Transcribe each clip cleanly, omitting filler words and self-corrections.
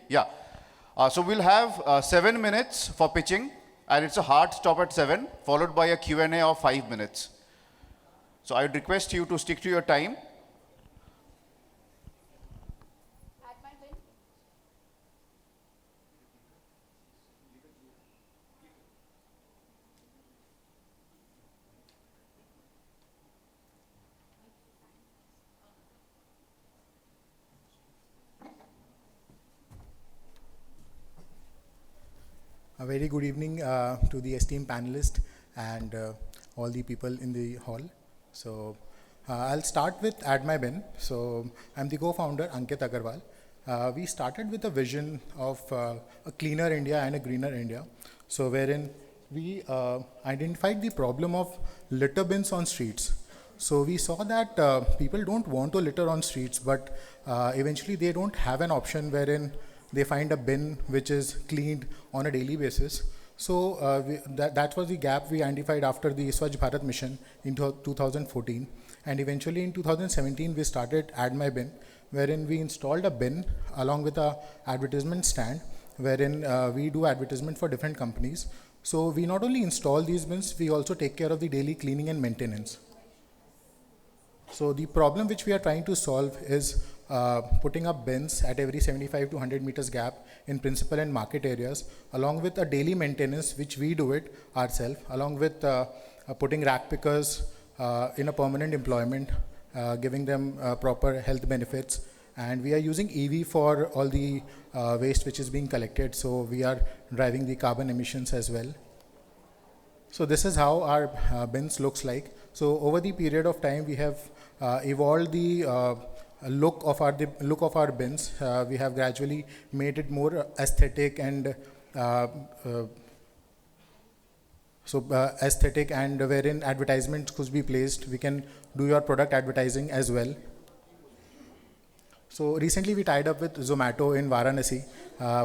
Yeah. So we'll have 7 minutes for pitching, and it's a hard stop at 7, followed by a Q&A of 5 minutes. So I'd request you to stick to your time. A very good evening to the esteemed panelists and all the people in the hall. So I'll start with Add My Bin. So I'm the co-founder, Ankit Agarwal. We started with a vision of a cleaner India and a greener India. So wherein we identified the problem of litter bins on streets. So we saw that people don't want to litter on streets, but eventually they don't have an option wherein they find a bin which is cleaned on a daily basis. So that was the gap we identified after the Swachh Bharat mission in 2014. And eventually in 2017, we started Add My Bin, wherein we installed a bin along with a advertisement stand, wherein we do advertisement for different companies. So we not only install these bins, we also take care of the daily cleaning and maintenance. So the problem which we are trying to solve is putting up bins at every 75 to 100 meters gap in principal and market areas, along with a daily maintenance, which we do it ourselves, along with putting rack pickers in a permanent employment, giving them proper health benefits. And we are using EV for all the waste which is being collected. So we are driving the carbon emissions as well. So this is how our bins looks like. So over the period of time, we have evolved the look of our bins. We have gradually made it more aesthetic and aesthetic, and wherein advertisements could be placed. We can do your product advertising as well. So recently we tied up with Zomato in Varanasi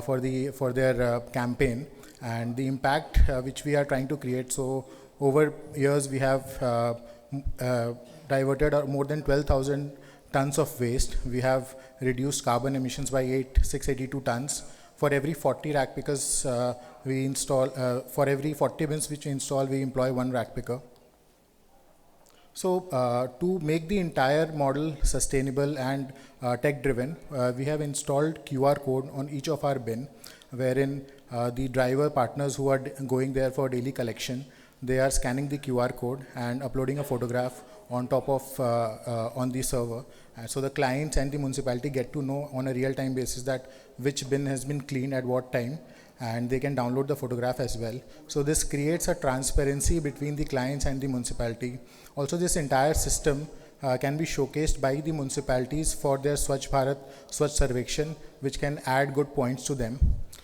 for their campaign, and the impact which we are trying to create. So over years we have diverted more than 12,000 tons of waste. We have reduced carbon emissions by 682 tons. For every 40 rack pickers we install, for every 40 bins which we install, we employ one rack picker. So to make the entire model sustainable and tech driven, we have installed QR code on each of our bin, wherein the driver partners who are going there for daily collection, they are scanning the QR code and uploading a photograph on top of on the server. So the clients and the municipality get to know on a real-time basis that which bin has been cleaned at what time, and they can download the photograph as well. So this creates a transparency between the clients and the municipality. Also, this entire system can be showcased by the municipalities for their Swachh Bharat, Swachh Sarvekshan, which can add good points to them.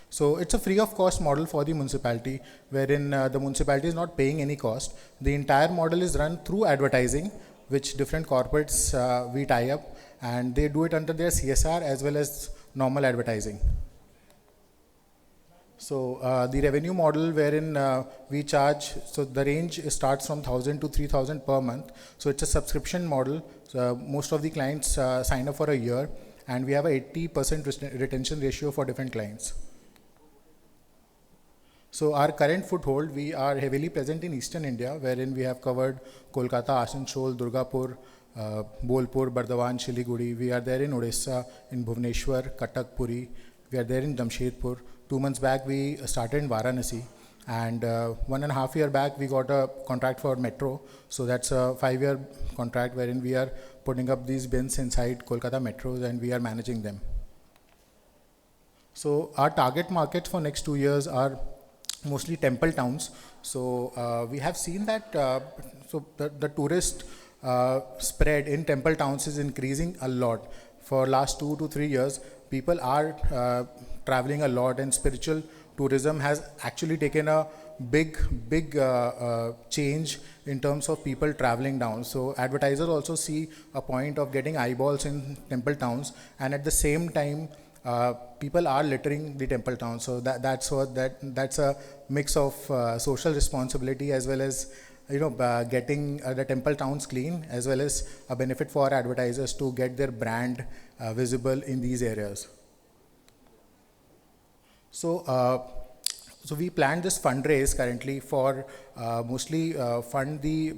So it's a free of cost model for the municipality, wherein the municipality is not paying any cost. The entire model is run through advertising, which different corporates we tie up, and they do it under their CSR as well as normal advertising. So the revenue model wherein we charge, so the range starts from 1,000 to 3,000 per month. So it's a subscription model. So most of the clients sign up for a year, and we have a 80% retention ratio for different clients. So our current foothold, we are heavily present in Eastern India, wherein we have covered Kolkata, Asansol, Durgapur, Bolpur, Bardhaman, Siliguri. We are there in Odisha, in Bhubaneswar, Cuttack, Puri. We are there in Jamshedpur. 2 months back, we started in Varanasi. And 1.5 years back, we got a contract for Metro. So that's a 5-year contract wherein we are putting up these bins inside Kolkata metros and we are managing them. So our target markets for next 2 years are mostly temple towns. So we have seen that the tourist spread in temple towns is increasing a lot. For last 2 to 3 years, people are traveling a lot, and spiritual tourism has actually taken a big change in terms of people traveling down. So advertisers also see a point of getting eyeballs in temple towns, and at the same time people are littering the temple town. So that's a mix of social responsibility as well as getting the temple towns clean, as well as a benefit for advertisers to get their brand visible in these areas. So, so we planned this fundraise currently for mostly fund the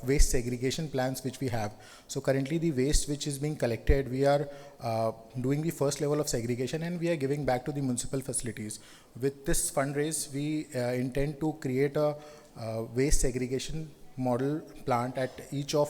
waste segregation plans which we have. So currently the waste which is being collected, we are doing the first level of segregation and we are giving back to the municipal facilities. With this fundraise, we intend to create a waste segregation model plant at each of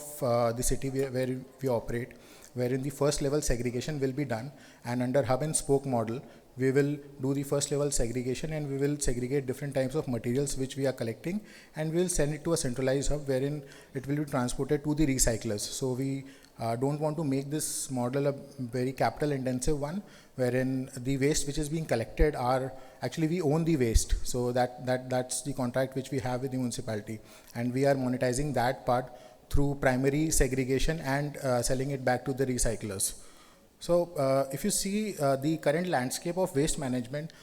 the city where we operate, wherein the first level segregation will be done, and under hub and spoke model we will do the first level segregation and we will segregate different types of materials which we are collecting, and we will send it to a centralized hub wherein it will be transported to the recyclers. So we don't want to make this model a very capital intensive one, wherein the waste which is being collected are actually we own the waste. So that's the contract which we have with the municipality, and we are monetizing that part through primary segregation and selling it back to the recyclers. So if you see the current landscape of waste management,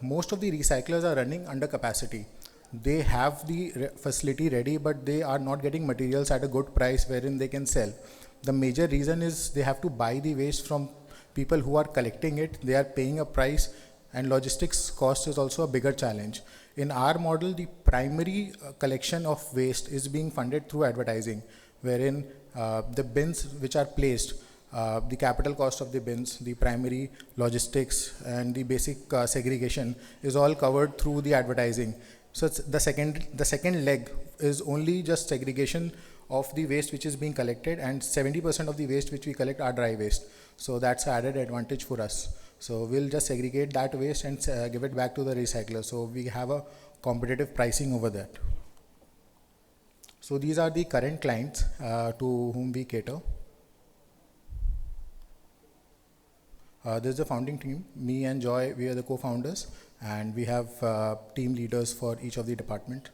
most of the recyclers are running under capacity. They have the facility ready, but they are not getting materials at a good price wherein they can sell. The major reason is they have to buy the waste from people who are collecting it. They are paying a price, and logistics cost is also a bigger challenge. In our model, the primary collection of waste is being funded through advertising, wherein the bins which are placed, the capital cost of the bins, the primary logistics, and the basic segregation is all covered through the advertising. So it's the second leg is only just segregation of the waste which is being collected, and 70% of the waste which we collect are dry waste. So that's an added advantage for us. So we'll just segregate that waste and give it back to the recycler. So we have a competitive pricing over that. So these are the current clients to whom we cater. This is the founding team. Me and Joy, we are the co-founders, and we have team leaders for each of the department.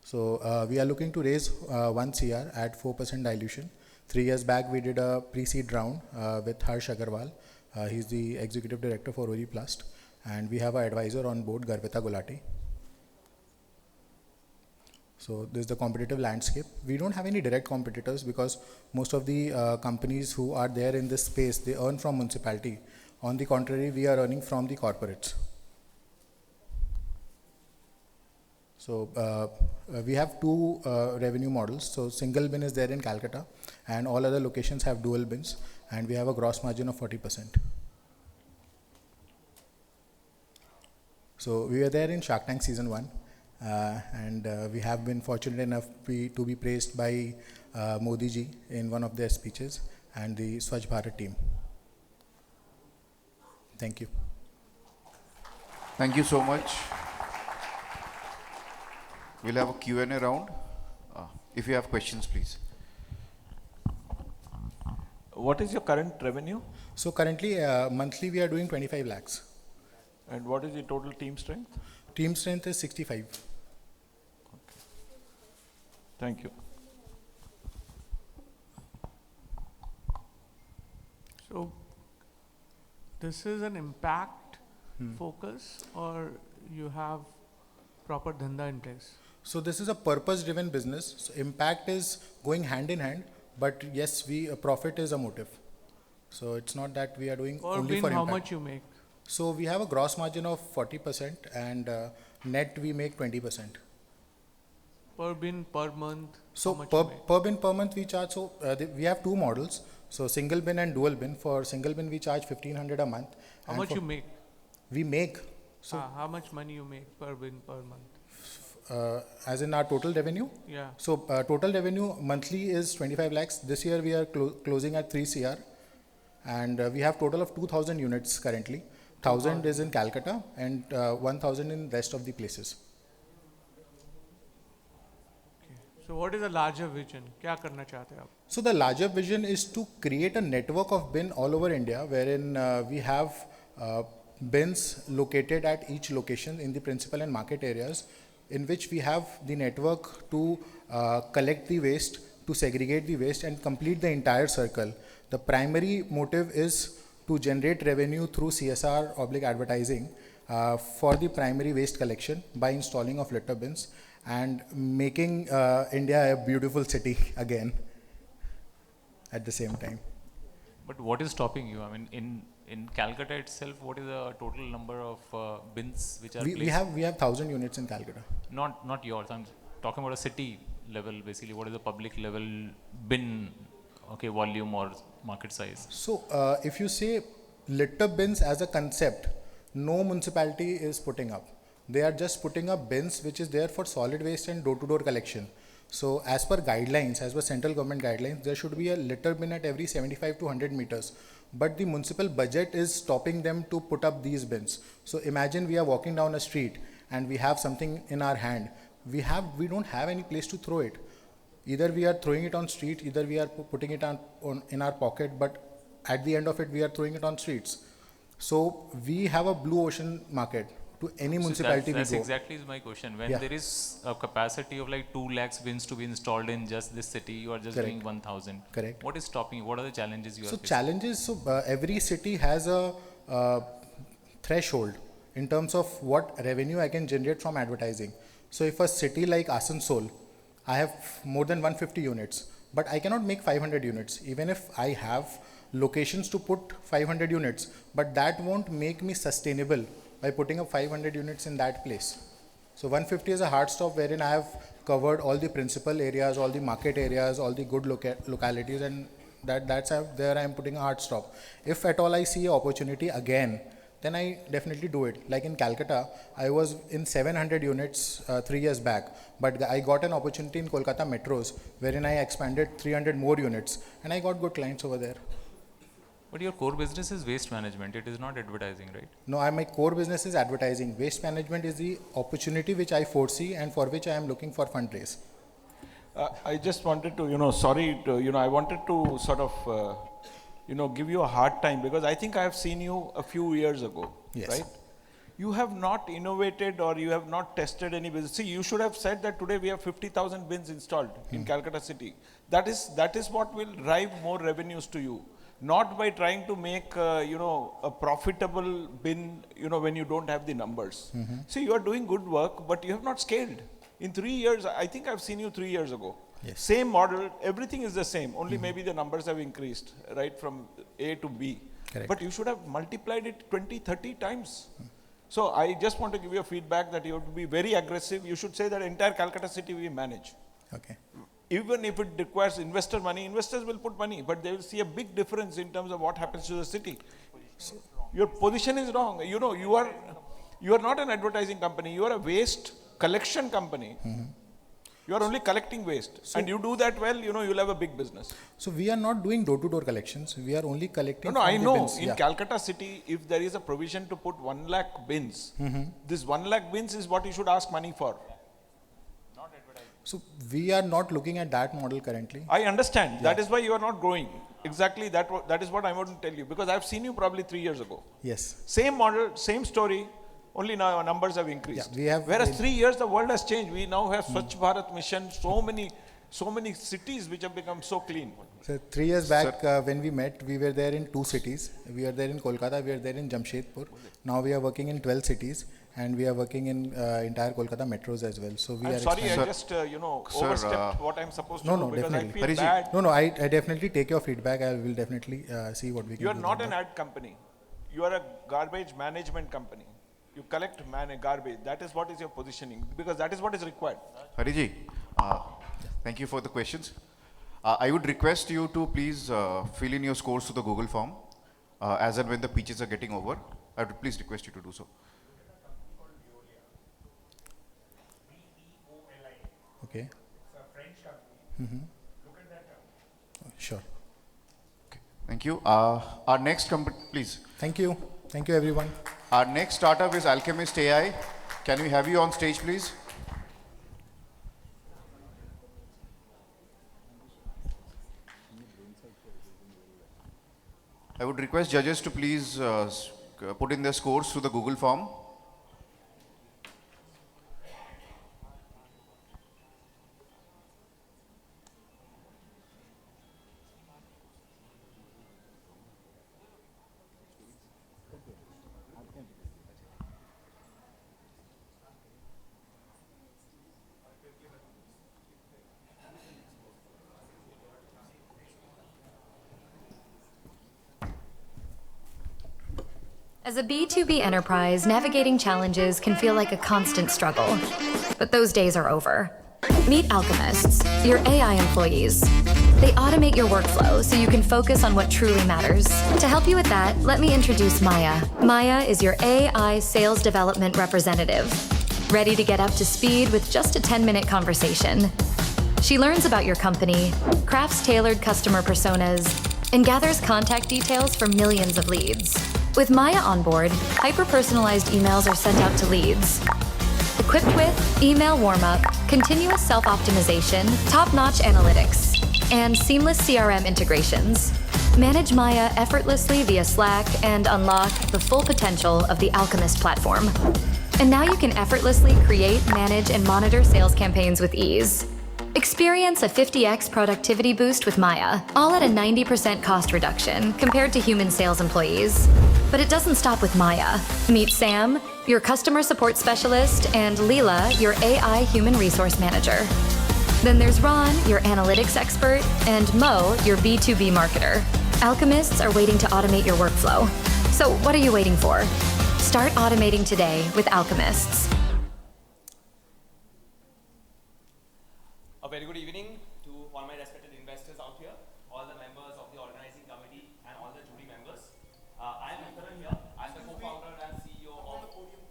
So we are looking to raise 1 CR at 4% dilution. 3 years back, we did a pre-seed round with Harsh Agarwal. He's the executive director for Oriplast, and we have an advisor on board, Garvita Gulati. So this is the competitive landscape. We don't have any direct competitors because most of the companies who are there in this space, they earn from municipality. On the contrary, we are earning from the corporates. So we have two revenue models. So single bin is there in Kolkata, and all other locations have dual bins, and we have a gross margin of 40%. So we were there in Shark Tank season 1. And we have been fortunate enough to be praised by Modi ji in one of their speeches and the Swachh Bharat team. Thank you. Thank you so much. We'll have a Q&A round. If you have questions, please. What is your current revenue? So currently, monthly we are doing 25 lakhs. And what is the total team strength? Team strength is 65. Thank you. So this is an impact focus, or you have proper dhanda in place? So this is a purpose-driven business. So impact is going hand in hand, but yes, profit is a motive. So it's not that we are doing Per only bin, for how impact. much you make? So we have a gross margin of 40% and net we make 20%. Per bin, per month? So how much you make? per bin per month we charge, so we have two models. So single bin and dual bin. For single bin we charge 1500 a month. How and much for- you make? We make, so How much money you make per bin, per month? as in our total revenue. Yeah. So total revenue monthly is 25 lakhs. This year we are closing at 3 CR. And we have total of 2000 units currently. 1000 is in Calcutta and 1000 in rest of the places. Okay. So what is the larger vision? क्या करना चाहते हैं आप? So the larger vision is to create a network of bin all over India, wherein we have bins located at each location in the principal and market areas, in which we have the network to collect the waste, to segregate the waste and complete the entire circle. The primary motive is to generate revenue through CSR/advertising for the primary waste collection by installing of litter bins and making India a beautiful city again at the same time. But what is stopping you? I mean, in In Calcutta itself, what is the total number of bins which are We placed? we have 1,000 units in Calcutta. Not yours. I'm talking about a city level. Basically, what is the public level bin, okay, volume or market size? So if you say litter bins as a concept, no municipality is putting up. They are just putting up bins which is there for solid waste and door-to-door collection. So as per guidelines, as per central government guidelines, there should be a litter bin at every 75 to 100 meters. But the municipal budget is stopping them to put up these bins. So imagine we are walking down a street and we have something in our hand. We don't have any place to throw it. Either we are throwing it on street, either we are putting it on in our pocket, but at the end of it we are throwing it on streets. So we have a blue ocean market to any So municipality that's we go. exactly is my question. When Yeah. there is a capacity of like 2 lakhs bins to be installed in just this city, you are just Correct. doing 1,000. Correct. What is stopping you? What are the challenges you are So facing? challenges, so every city has a threshold in terms of what revenue I can generate from advertising. So if a city like Asansol, I have more than 150 units, but I cannot make 500 units, even if I have locations to put 500 units, but that won't make me sustainable by putting up 500 units in that place. So 150 is a hard stop wherein I have covered all the principal areas, all the market areas, all the good localities, and there I am putting a hard stop. If at all I see an opportunity again, then I definitely do it. Like in Calcutta, I was in 700 units 3 years back, but I got an opportunity in Kolkata metros wherein I expanded 300 more units, and I got good clients over there. But your core business is waste management. It is not advertising, right? No, my core business is advertising. Waste management is the opportunity which I foresee and for which I am looking for fundraise. I just wanted to, I wanted to sort of, give you a hard time because I think I have seen you a few years ago, Yes. right? You have not innovated or you have not tested any business. See, you should have said that today we have 50,000 bins installed in Calcutta city. That is what will drive more revenues to you. Not by trying to make, a profitable bin, when you don't have the numbers. See, you are doing good work, but you have not scaled. In 3 years, I think I've seen you 3 years ago. Yes. Same model, everything is the same, only maybe the numbers have increased, right, from A to B. Correct. But you should have multiplied it 20, 30 times. So I just want to give you a feedback that you have to be very aggressive. You should say that entire Calcutta city we manage. Okay. Even if it requires investor money, investors will put money, but they will see a big difference in terms of what happens to the city. Your position is wrong. You are not an advertising company. You are a waste collection company. You are only collecting waste. And you do that well, you'll have a big business. So we are not doing door-to-door collections. We are only collecting. No, from I the know. bins. In Yeah. Calcutta city, if there is a provision to put 1 lakh bins, this 1 lakh bins is what you should ask money for. So we are not looking at that model currently. I understand. That is why you are not growing. Exactly that is what I want to tell you. Because I've seen you probably 3 years ago. Yes. Same model, same story, only now our numbers have increased. Yeah, we have- Whereas 3 years the world has changed. We now have Swachh Bharat mission, so many cities which have become so clean. So 3 years back when we met, we were there in 2 cities. We are there in Kolkata, we are there in Jamshedpur. Now we are working in 12 cities and we are working in entire Kolkata metros as well. So we I'm are sorry, I expanding. just Sir, overstepped what I'm supposed to No, do no, because definitely. I feel Hariji. bad. No, I definitely take your feedback. I will definitely see what we can You are do. not about an ad company. You are a garbage management company. You collect garbage. That is what is your positioning because that is what is required. Hariji, thank you for the questions. I would request you to please fill in your scores to the Google form as and when the pitches are getting over. I would please request you to do so. Okay. Sure. Okay. Thank you. Our next company, please. Thank you. Thank you, everyone. Our next startup is Alchemist AI. Can we have you on stage, please? I would request judges to please put in their scores through the Google form. As a B2B enterprise, navigating challenges can feel like a constant struggle. But those days are over. Meet alchemists, your AI employees. They automate your workflow so you can focus on what truly matters. To help you with that, let me introduce Maya. Maya is your AI sales development representative, ready to get up to speed with just a 10-minute conversation. She learns about your company, crafts tailored customer personas, and gathers contact details for millions of leads. With Maya on board, hyper-personalized emails are sent out to leads. Equipped with email warm-up, continuous self-optimization, top-notch analytics, and seamless CRM integrations. Manage Maya effortlessly via Slack and unlock the full potential of the Alchemist platform. And now you can effortlessly create, manage, and monitor sales campaigns with ease. Experience a 50x productivity boost with Maya, all at a 90% cost reduction compared to human sales employees. But it doesn't stop with Maya. Meet Sam, your customer support specialist, and Leela, your AI human resource manager. Then there's Ron, your analytics expert, and Mo, your B2B marketer. Alchemists are waiting to automate your workflow. So what are you waiting for? Start automating today with Alchemists. A very good evening to all my respected investors out here, all the members of the organizing committee, and all the jury members. I'm Ankaran here. I'm the co-founder and CEO of the podium.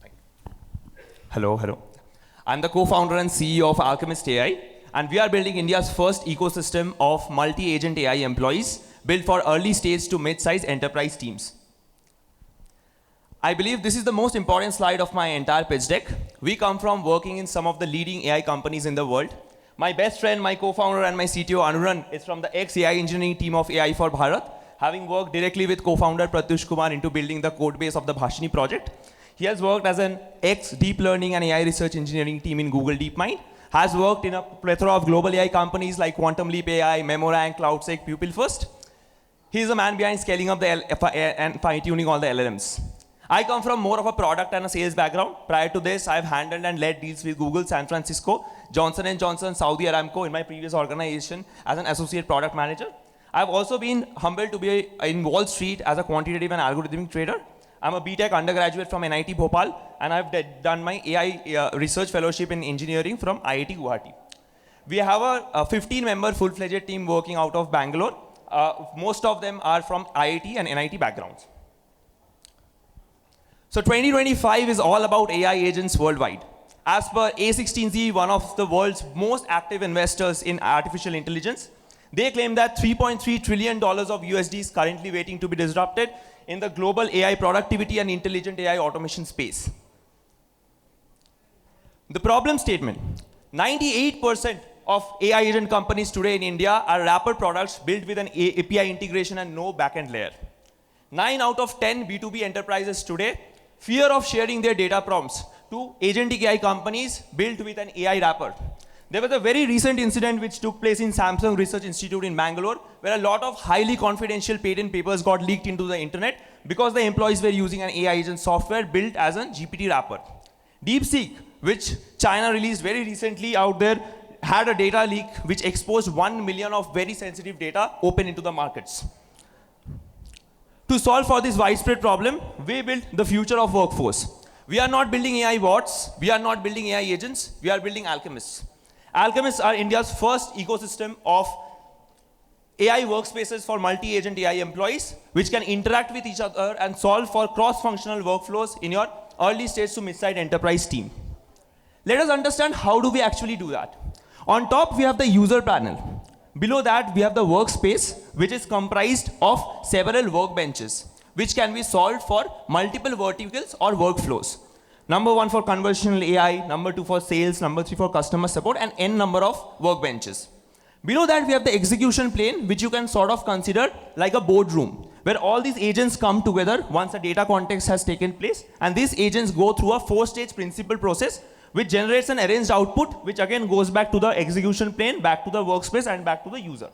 Thank you. Hello. I'm the co-founder and CEO of Alchemist AI, and we are building India's first ecosystem of multi-agent AI employees built for early stage to mid-size enterprise teams. I believe this is the most important slide of my entire pitch deck. We come from working in some of the leading AI companies in the world. My best friend, my co-founder, and my CTO, Anuran, is from the ex-AI engineering team of AI for Bharat, having worked directly with co-founder Pratyush Kumar into building the code base of the Bhashini project. He has worked as an ex-deep learning and AI research engineering team in Google DeepMind, has worked in a plethora of global AI companies like Quantum Leap AI, Memorank, CloudSec, PupilFirst. He is the man behind scaling up and fine-tuning all the LLMs. I come from more of a product and a sales background. Prior to this, I've handled and led deals with Google, San Francisco, Johnson & Johnson, Saudi Aramco in my previous organization as an associate product manager. I've also been humbled to be in Wall Street as a quantitative and algorithmic trader. I'm a BTech undergraduate from NIT Bhopal, and I've done my AI research fellowship in engineering from IIT Guwahati. We have a 15-member full-fledged team working out of Bangalore. Most of them are from IIT and NIT backgrounds. So 2025 is all about AI agents worldwide. As per A16Z, one of the world's most active investors in artificial intelligence, they claim that $3.3 trillion of USD is currently waiting to be disrupted in the global AI productivity and intelligent AI automation space. The problem statement: 98% of AI agent companies today in India are wrapper products built with an API integration and no backend layer. 9 out of 10 B2B enterprises today fear of sharing their data prompts to agentic AI companies built with an AI wrapper. There was a very recent incident which took place in Samsung Research Institute in Bangalore, where a lot of highly confidential patent papers got leaked into the internet because the employees were using an AI agent software built as a GPT wrapper. DeepSeek, which China released very recently out there, had a data leak which exposed 1 million of very sensitive data open into the markets. To solve for this widespread problem, we built the future of workforce. We are not building AI bots, we are not building AI agents, we are building alchemists. Alchemists are India's first ecosystem of AI workspaces for multi-agent AI employees, which can interact with each other and solve for cross-functional workflows in your early stage to mid-sized enterprise team. Let us understand how do we actually do that. On top, we have the user panel. Below that, we have the workspace, which is comprised of several workbenches, which can be solved for multiple verticals or workflows. Number 1 for conversational AI, number 2 for sales, number 3 for customer support, and n number of workbenches. Below that, we have the execution plane, which you can sort of consider like a boardroom, where all these agents come together once a data context has taken place, and these agents go through a 4-stage principal process, which generates an arranged output, which again goes back to the execution plane, back to the workspace, and back to the user.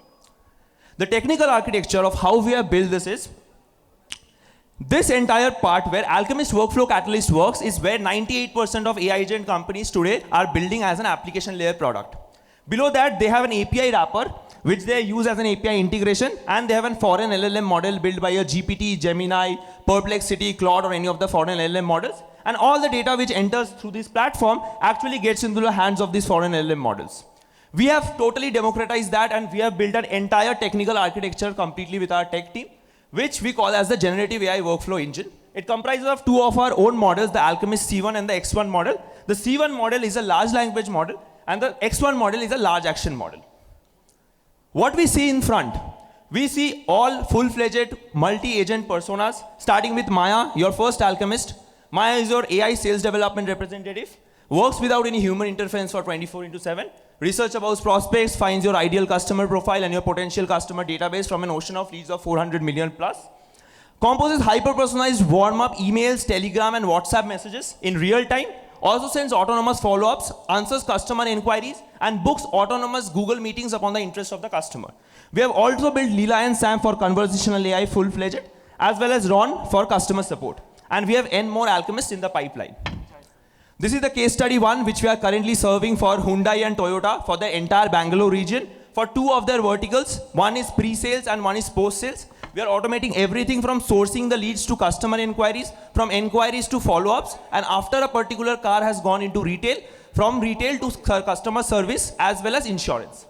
The technical architecture of how we have built this is, this entire part where Alchemist Workflow Catalyst works is where 98% of AI agent companies today are building as an application layer product. Below that, they have an API wrapper, which they use as an API integration, and they have a foreign LLM model built by a GPT, Gemini, Perplexity, Claude, or any of the foreign LLM models. And all the data which enters through this platform actually gets into the hands of these foreign LLM models. We have totally democratized that, and we have built an entire technical architecture completely with our tech team, which we call as the generative AI workflow engine. It comprises of two of our own models, the Alchemist C1 and the X1 model. The C1 model is a large language model, and the X1 model is a large action model. What we see in front, we see all full-fledged multi-agent personas, starting with Maya, your first alchemist. Maya is your AI sales development representative, works without any human interference for 24/7, research about prospects, finds your ideal customer profile and your potential customer database from an ocean of leads of 400 million plus, composes hyper-personalized warm-up emails, Telegram, and WhatsApp messages in real time, also sends autonomous follow-ups, answers customer inquiries, and books autonomous Google meetings upon the interest of the customer. We have also built Leela and Sam for conversational AI full-fledged, as well as Ron for customer support. And we have N more alchemists in the pipeline. This is the case study one, which we are currently serving for Hyundai and Toyota for the entire Bangalore region. For two of their verticals, one is pre-sales and one is post-sales. We are automating everything from sourcing the leads to customer inquiries, from inquiries to follow-ups, and after a particular car has gone into retail, from retail to customer service as well as insurance.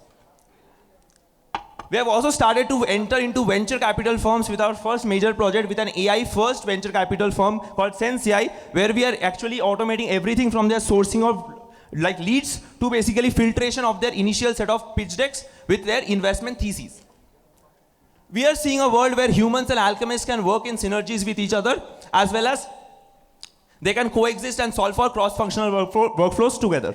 We have also started to enter into venture capital firms with our first major project with an AI-first venture capital firm called SenseAI, where we are actually automating everything from their sourcing of like leads to basically filtration of their initial set of pitch decks with their investment theses. We are seeing a world where humans and alchemists can work in synergies with each other, as well as they can coexist and solve for cross-functional workflows together.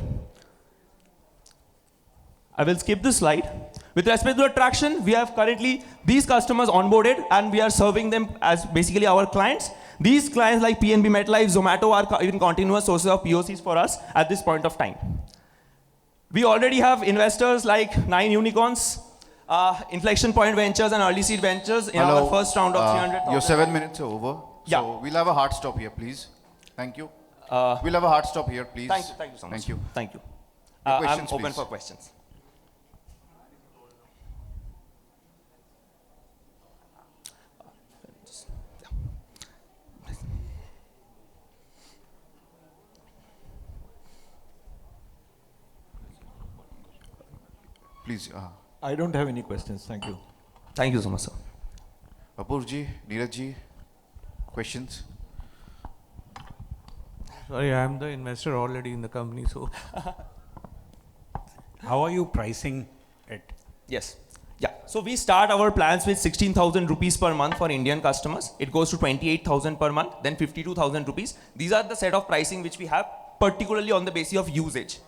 I will skip this slide. With respect to attraction, we have currently these customers onboarded, and we are serving them as basically our clients. These clients like PNB MetLife, Zomato are even continuous sources of POCs for us at this point of time. We already have investors like 9 unicorns, Inflection Point Ventures and Early Seed Ventures in our first round of 300,000. Your 7 minutes are over. Yeah. So we'll have a hard stop here, please. Thank you. We'll have a hard stop here, please. Thank you so much. Thank you. Thank you. Your I'm questions, open please. for questions. Please, I don't have any questions. Thank you. Thank you so much, sir. Apurji, Neerajji, questions? Sorry, I am the investor already in the company, so. How are you pricing it? Yes. Yeah. So we start our plans with 16,000 rupees per month for Indian customers. It goes to 28,000 per month, then 52,000 rupees. These are the set of pricing which we have, particularly on the basis of usage.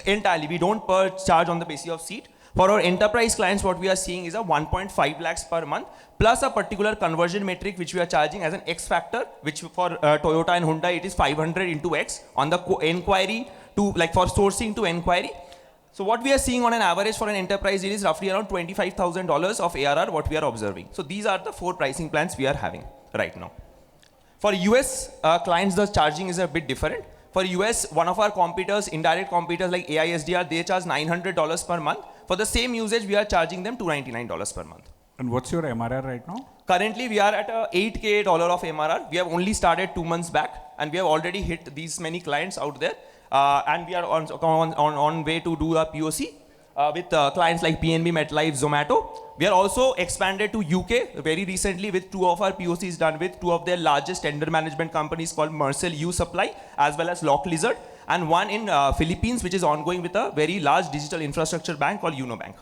Entirely, we don't charge on the basis of seat. For our enterprise clients, what we are seeing is a 1.5 lakhs per month, plus a particular conversion metric which we are charging as an X factor, which for Toyota and Hyundai, it is 500 into X on the inquiry to, like for sourcing to inquiry. So what we are seeing on an average for an enterprise, it is roughly around $25,000 of ARR, what we are observing. So these are the 4 pricing plans we are having right now. For US clients, the charging is a bit different. For US, one of our competitors, indirect competitors like AISDR, they charge $900 per month. For the same usage, we are charging them $299 per month. And what's your MRR right now? Currently, we are at a $8K of MRR. We have only started 2 months back, and we have already hit these many clients out there. And we are on way to do a POC with clients like PNB, MetLife, Zomato. We are also expanded to UK very recently with 2 of our POCs done with 2 of their largest tender management companies called Mercel U Supply as well as Lock Lizard, and one in Philippines which is ongoing with a very large digital infrastructure bank called Unobank.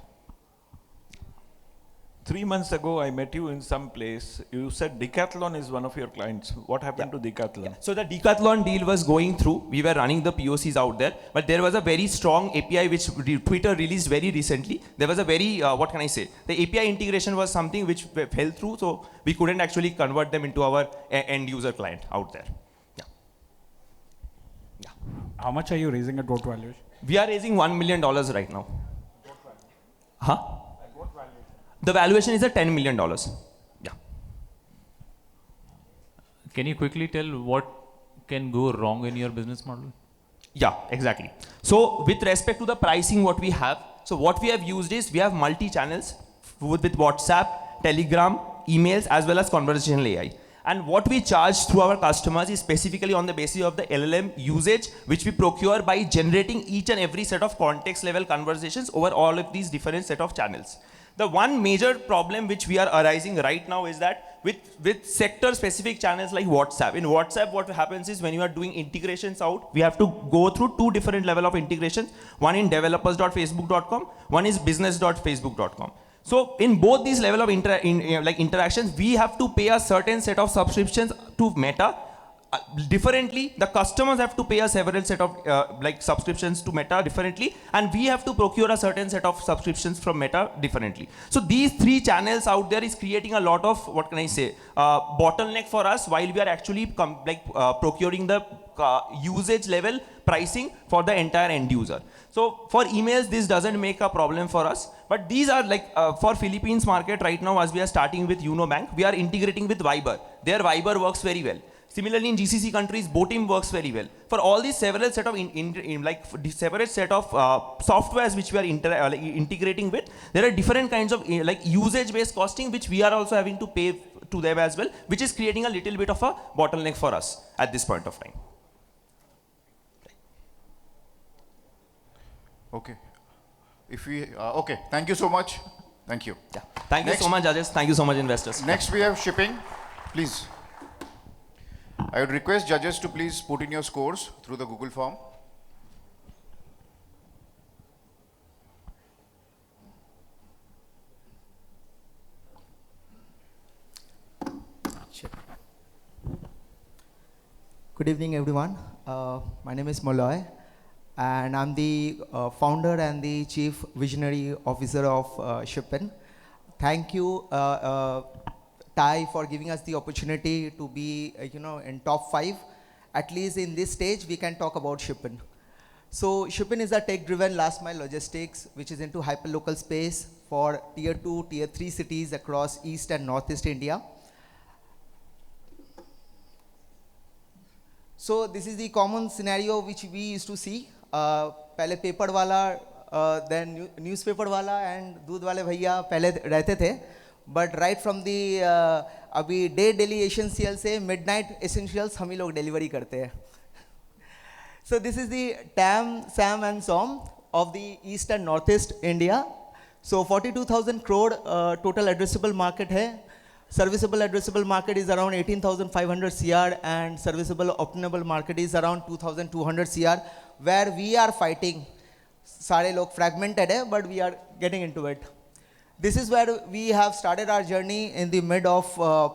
3 months ago, I met you in some place. You said Decathlon is one of your clients. What happened to Decathlon? Yeah. So the Decathlon deal was going through. We were running the POCs out there, but there was a very strong API which Twitter released very recently. There was a very, what can I say? The API integration was something which fell through, so we couldn't actually convert them into our end user client out there. Yeah. Yeah. How much are you raising at what valuation? We are raising $1 million right now. Huh? The valuation is at $10 million. Yeah. Can you quickly tell what can go wrong in your business model? Yeah, exactly. So with respect to the pricing what we have, So what we have used is we have multi-channels with WhatsApp, Telegram, emails, as well as conversational AI. And what we charge through our customers is specifically on the basis of the LLM usage, which we procure by generating each and every set of context level conversations over all of these different set of channels. The one major problem which we are arising right now is that with sector specific channels like WhatsApp. In WhatsApp, what happens is when you are doing integrations out, we have to go through two different level of integrations. One in developers.facebook.com, one is business.facebook.com. So in both these level of interactions, we have to pay a certain set of subscriptions to Meta. Differently, the customers have to pay a several set of subscriptions to Meta differently, and we have to procure a certain set of subscriptions from Meta differently. So these three channels out there is creating a lot of, what can I say, bottleneck for us while we are actually procuring the usage level pricing for the entire end user. So for emails, this doesn't make a problem for us, but these are for Philippines market right now, as we are starting with Uno Bank, we are integrating with Viber. Their Viber works very well. Similarly, in GCC countries, Botim works very well. For all these several set of softwares which we are integrating with, there are different kinds of usage-based costing which we are also having to pay to them as well, which is creating a little bit of a bottleneck for us at this point of time. Okay. Okay, thank you so much. Thank you. Yeah. Thank you so much, judges. Thank you so much, investors. Next we have shipping. Please. I would request judges to please put in your scores through the Google form. Good evening, everyone. My name is Molloy, and I'm the founder and the chief visionary officer of Shippen. Thank you, Ty, for giving us the opportunity to be, in top 5. At least in this stage, we can talk about Shippen. So Shippen is a tech-driven last-mile logistics, which is into hyperlocal space for tier 2, tier 3 cities across East and Northeast India. So this is the common scenario which we used to see. पहले paper वाला, then newspaper वाला and दूध वाले भैया पहले रहते थे. But right from the अभी day daily essentials से midnight essentials हम ही लोग delivery करते हैं. So this is the TAM, SAM and SOM of the East and Northeast India. So 42,000 crore total addressable market है. Serviceable addressable market is around 18,500 CR and serviceable obtainable market is around 2,200 CR, where we are fighting. सारे लोग fragmented है, but we are getting into it. This is where we have started our journey in the mid of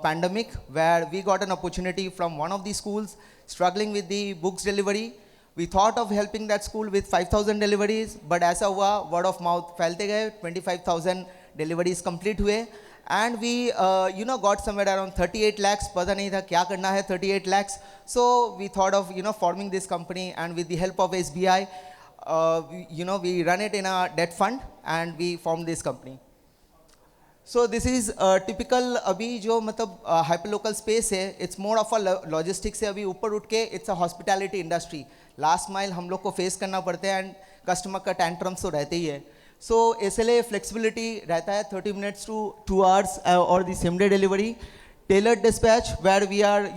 pandemic, where we got an opportunity from one of the schools struggling with the books delivery. We thought of helping that school with 5,000 deliveries, but ऐसा हुआ, word of mouth फैलते गए, 25,000 deliveries complete हुए, and we got somewhere around 38 lakhs. पता नहीं था क्या करना है 38 lakhs. So we thought of forming this company, and with the help of SBI, we run it in a debt fund, and we formed this company. So this is typical अभी जो मतलब hyperlocal space है, it's more of a logistics से अभी ऊपर उठ के it's a hospitality industry. Last mile हम लोग को face करना पड़ता है and customer का tantrums तो रहते ही है. So SLA flexibility रहता है 30 minutes to 2 hours or the same day delivery. Tailored dispatch where we are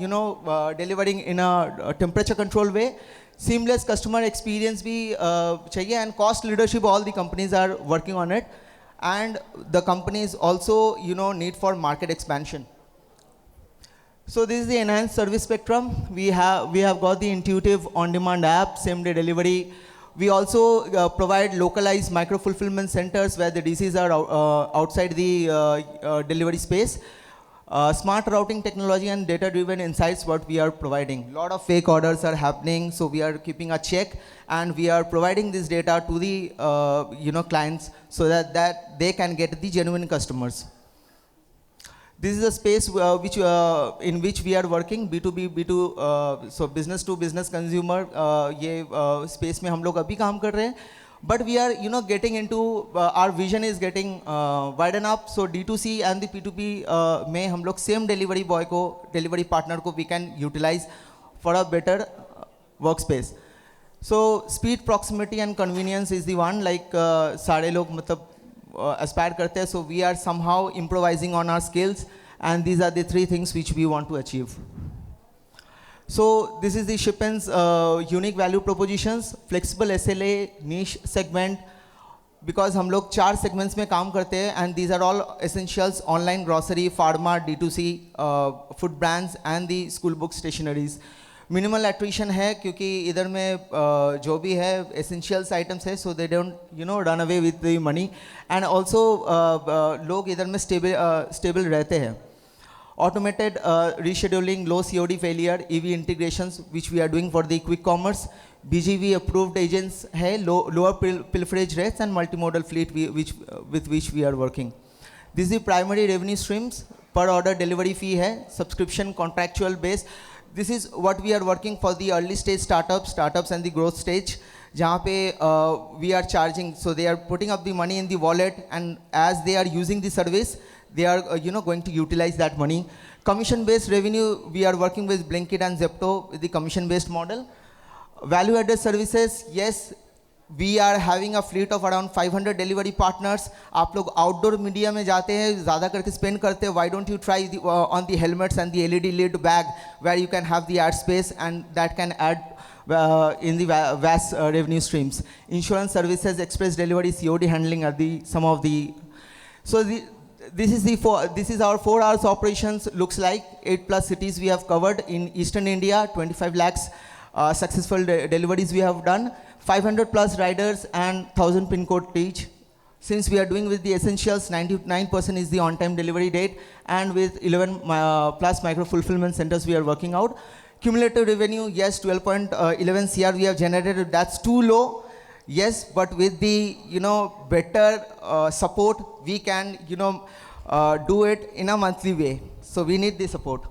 delivering in a temperature control way. Seamless customer experience भी चाहिए, and cost leadership all the companies are working on it. And the companies also, need for market expansion. So this is the enhanced service spectrum. We have got the intuitive on-demand app, same-day delivery. We also provide localized micro-fulfillment centers where the DCs are outside the delivery space. Smart routing technology and data-driven insights what we are providing. A lot of fake orders are happening, so we are keeping a check, and we are providing this data to the clients so that they can get the genuine customers. This is a space in which we are working, B2B, B2, so business to business consumer. ये space में हम लोग अभी काम कर रहे हैं. But we are, getting into, our vision is getting widen up. So D2C and the P2P में हम लोग same delivery boy को, delivery partner को we can utilize for a better workspace. So speed, proximity and convenience is the one, like सारे लोग मतलब aspire करते हैं. So we are somehow improvising on our skills, and these are the three things which we want to achieve. So this is the Shippen's unique value propositions, flexible SLA, niche segment, because हम लोग 4 segments में काम करते हैं, and these are all essentials: online grocery, pharma, D2C, food brands and the school book stationeries. Minimal attrition है क्योंकि इधर में जो भी है essentials items है, so they don't run away with the money, and also लोग इधर में stable रहते हैं. Automated rescheduling, low COD failure, EV integrations, which we are doing for the quick commerce. BGV approved agents hai, lower pilferage rates, and multimodal fleet with which we are working. This is the primary revenue streams. Per order delivery fee hai, subscription contractual base. This is what we are working for the early stage startups and the growth stage. जहाँ पे we are charging, so they are putting up the money in the wallet, and as they are using the service, they are going to utilize that money. Commission based revenue, we are working with Blinkit and Zepto with the commission based model. Value added services, yes, we are having a fleet of around 500 delivery partners. आप लोग outdoor media में जाते हैं, ज़्यादा करके spend करते हैं. Why don't you try on the helmets and the LED lid bag, where you can have the ad space, and that can add in the vast revenue streams. Insurance services, express delivery, COD handling are some of the. So this is our 4 hours operations. Looks like 8+ cities we have covered in Eastern India. 25 lakhs successful deliveries we have done. 500+ riders and 1,000 pin code each. Since we are doing with the essentials, 99% is the on-time delivery date, and with 11+ micro fulfillment centers we are working out. Cumulative revenue, yes, 12.11 CR we have generated. That's too low. Yes, but with the better support, we can do it in a monthly way. So we need the support.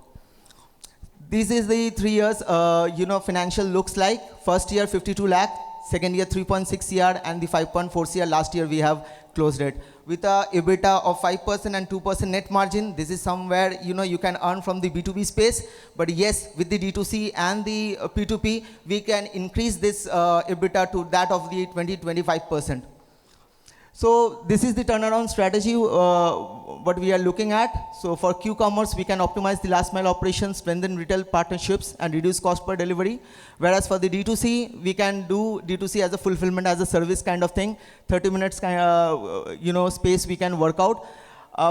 This is the 3 years financial looks like. First year 52 lakh, second year 3.6 CR, and the 5.4 CR last year we have closed it. With a EBITDA of 5% and 2% net margin, this is somewhere you can earn from the B2B space. But yes, with the D2C and the P2P, we can increase this EBITDA to that of the 20-25%. So this is the turnaround strategy what we are looking at. So for Q-commerce, we can optimize the last mile operations, strengthen retail partnerships, and reduce cost per delivery. Whereas for the D2C, we can do D2C as a fulfillment as a service kind of thing. 30 minutes space we can work out.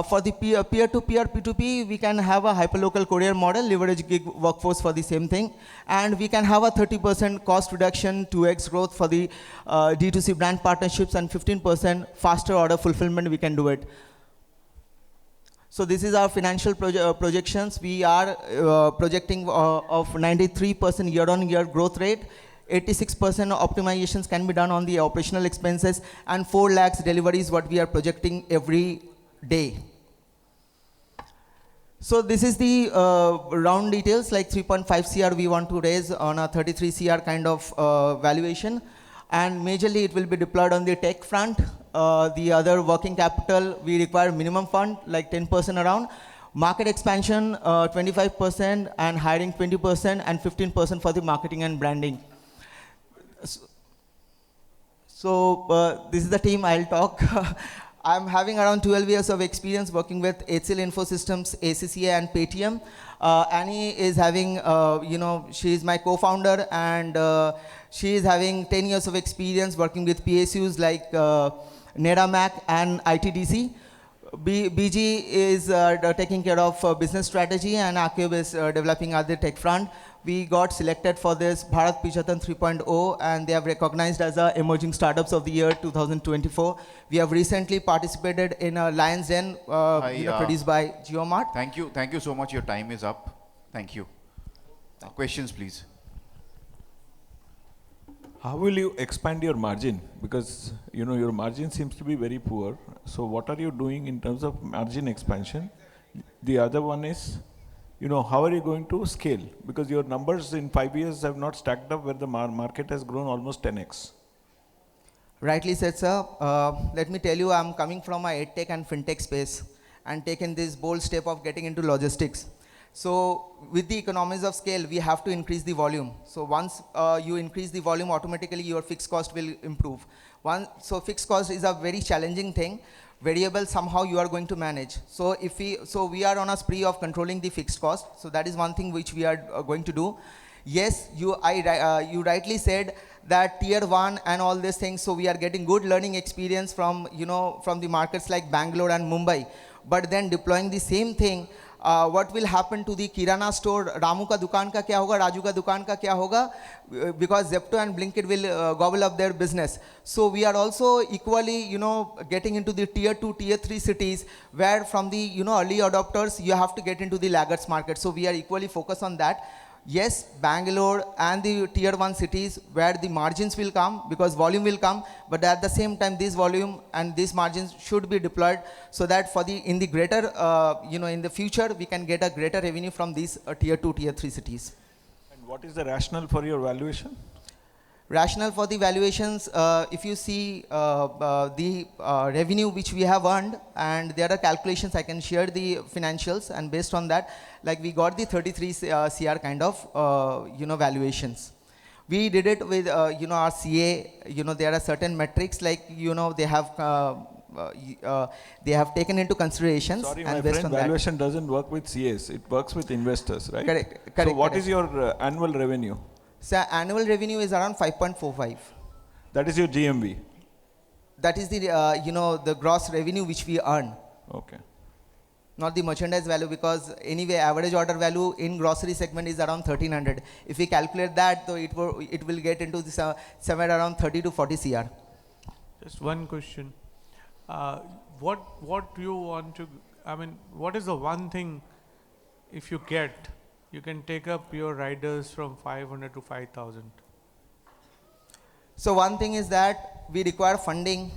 For the peer-to-peer P2P, we can have a hyperlocal courier model, leverage gig workforce for the same thing. And we can have a 30% cost reduction, 2x growth for the D2C brand partnerships, and 15% faster order fulfillment, we can do it. So this is our financial projections. We are projecting of 93% year-on-year growth rate. 86% optimizations can be done on the operational expenses, and 4 lakhs deliveries what we are projecting every day. So this is the round details, like 3.5 CR we want to raise on a 33 CR kind of valuation, and majorly it will be deployed on the tech front. The other working capital, we require minimum fund, like 10% around. Market expansion, 25%, and hiring 20%, and 15% for the marketing and branding. So this is the team, I'll talk. I'm having around 12 years of experience working with HCL Infosystems, ACCA, and Paytm. Annie is having, she is my co-founder, and she is having 10 years of experience working with PSUs like Neramac and ITDC. BG is taking care of business strategy, and Akib is developing other tech front. We got selected for this Bharat Pichatan 3.0, and they have recognized as a Emerging Startups of the Year 2024. We have recently participated in a Lions Den produced by GeoMart. Thank you so much. Your time is up. Thank you. Questions, please. How will you expand your margin? Because your margin seems to be very poor. So what are you doing in terms of margin expansion? The other one is, how are you going to scale? Because your numbers in 5 years have not stacked up, where the market has grown almost 10x. Rightly said, sir. Let me tell you, I'm coming from a edtech and fintech space, and taken this bold step of getting into logistics. So with the economies of scale, we have to increase the volume. So once you increase the volume, automatically your fixed cost will improve. So fixed cost is a very challenging thing. Variable somehow you are going to manage. So we are on a spree of controlling the fixed cost. So that is one thing which we are going to do. Yes, you rightly said that tier 1 and all these things. So we are getting good learning experience from from the markets like Bangalore and Mumbai. But then deploying the same thing, what will happen to the kirana store? Ramu ka dukaan ka kya hoga? Raju ka dukaan ka kya hoga? Because Zepto and Blinkit will gobble up their business. So we are also equally, getting into the tier 2, tier 3 cities where from the, early adopters, you have to get into the laggards market. So we are equally focused on that. Yes, Bangalore and the tier 1 cities where the margins will come because volume will come, but at the same time this volume and these margins should be deployed so that in the greater, in the future we can get a greater revenue from these tier 2, tier 3 cities. And what is the rationale for your valuation? Rationale for the valuations, if you see the revenue which we have earned, and there are calculations, I can share the financials, and based on that, like we got the 33 CR kind of, valuations. We did it with, our CA, there are certain metrics like, they have taken into considerations. Sorry, and my based friend, on that, valuation doesn't work with CAs, it works with investors, right? Correct. So what is correct. your annual revenue? So annual revenue is around 5.45. That is your GMV? That is the, the gross revenue which we earn. Okay. Not the merchandise value, because anyway average order value in grocery segment is around 1300. If we calculate that, though, it will get into this, somewhere around 30 to 40 CR. Just one question. What do you want to, what is the one thing if you get, you can take up your riders from 500 to 5,000? So one thing is that we require funding,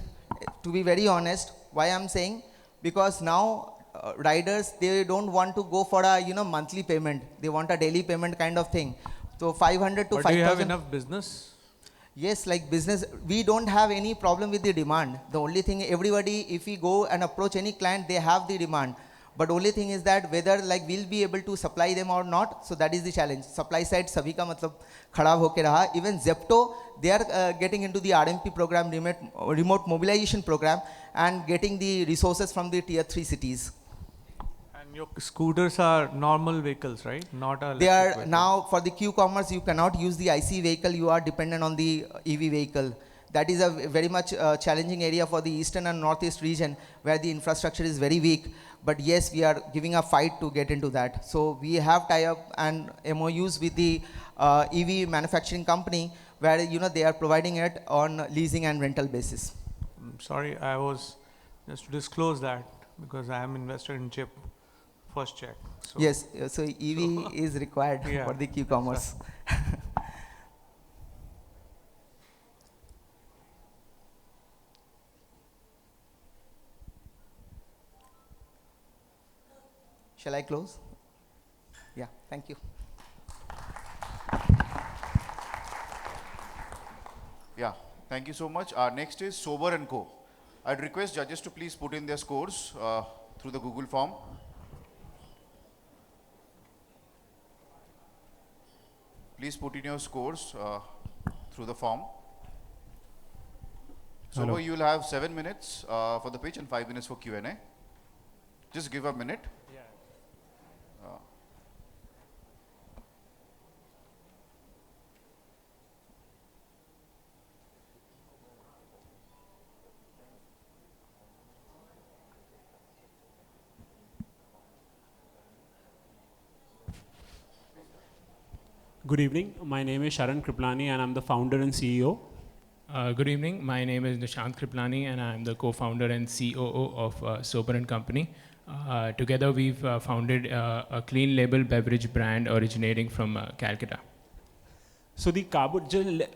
to be very honest. Why I'm saying? Because now riders, they don't want to go for a monthly payment. They want a daily payment kind of thing. So 500 to 5,000. But do you have enough business? Yes, like business, we don't have any problem with the demand. The only thing, everybody, if we go and approach any client, they have the demand. But only thing is that whether like we'll be able to supply them or not. So that is the challenge. Supply side, sabhi ka matlab khada hoke raha. Even Zepto, they are getting into the RMP program, remote mobilization program, and getting the resources from the tier 3 cities. And your scooters are normal vehicles, right? Not a They are vehicle. now for the Q-commerce, you cannot use the IC vehicle. You are dependent on the EV vehicle. That is a very much challenging area for the eastern and northeast region where the infrastructure is very weak. But yes, we are giving a fight to get into that. So we have tie-up and MOUs with the EV manufacturing company where they are providing it on leasing and rental basis. Sorry, I was just to disclose that because I am invested in chip. First check. So Yes, so EV is required Yeah, for the Q-commerce. Shall I close? Yeah, thank you. Yeah, thank you so much. Next is Sober & Co. I'd request judges to please put in their scores through the Google form. Please put in your scores through the form. Sober, you will have 7 minutes for the pitch and 5 minutes for Q&A. Just give a minute. Good evening. My name is Sharan Kriplani and I'm the founder and CEO. Good evening. My name is Nishant Kriplani and I'm the co-founder and COO of Sober & Company. Together we've founded a clean label beverage brand originating from Calcutta. So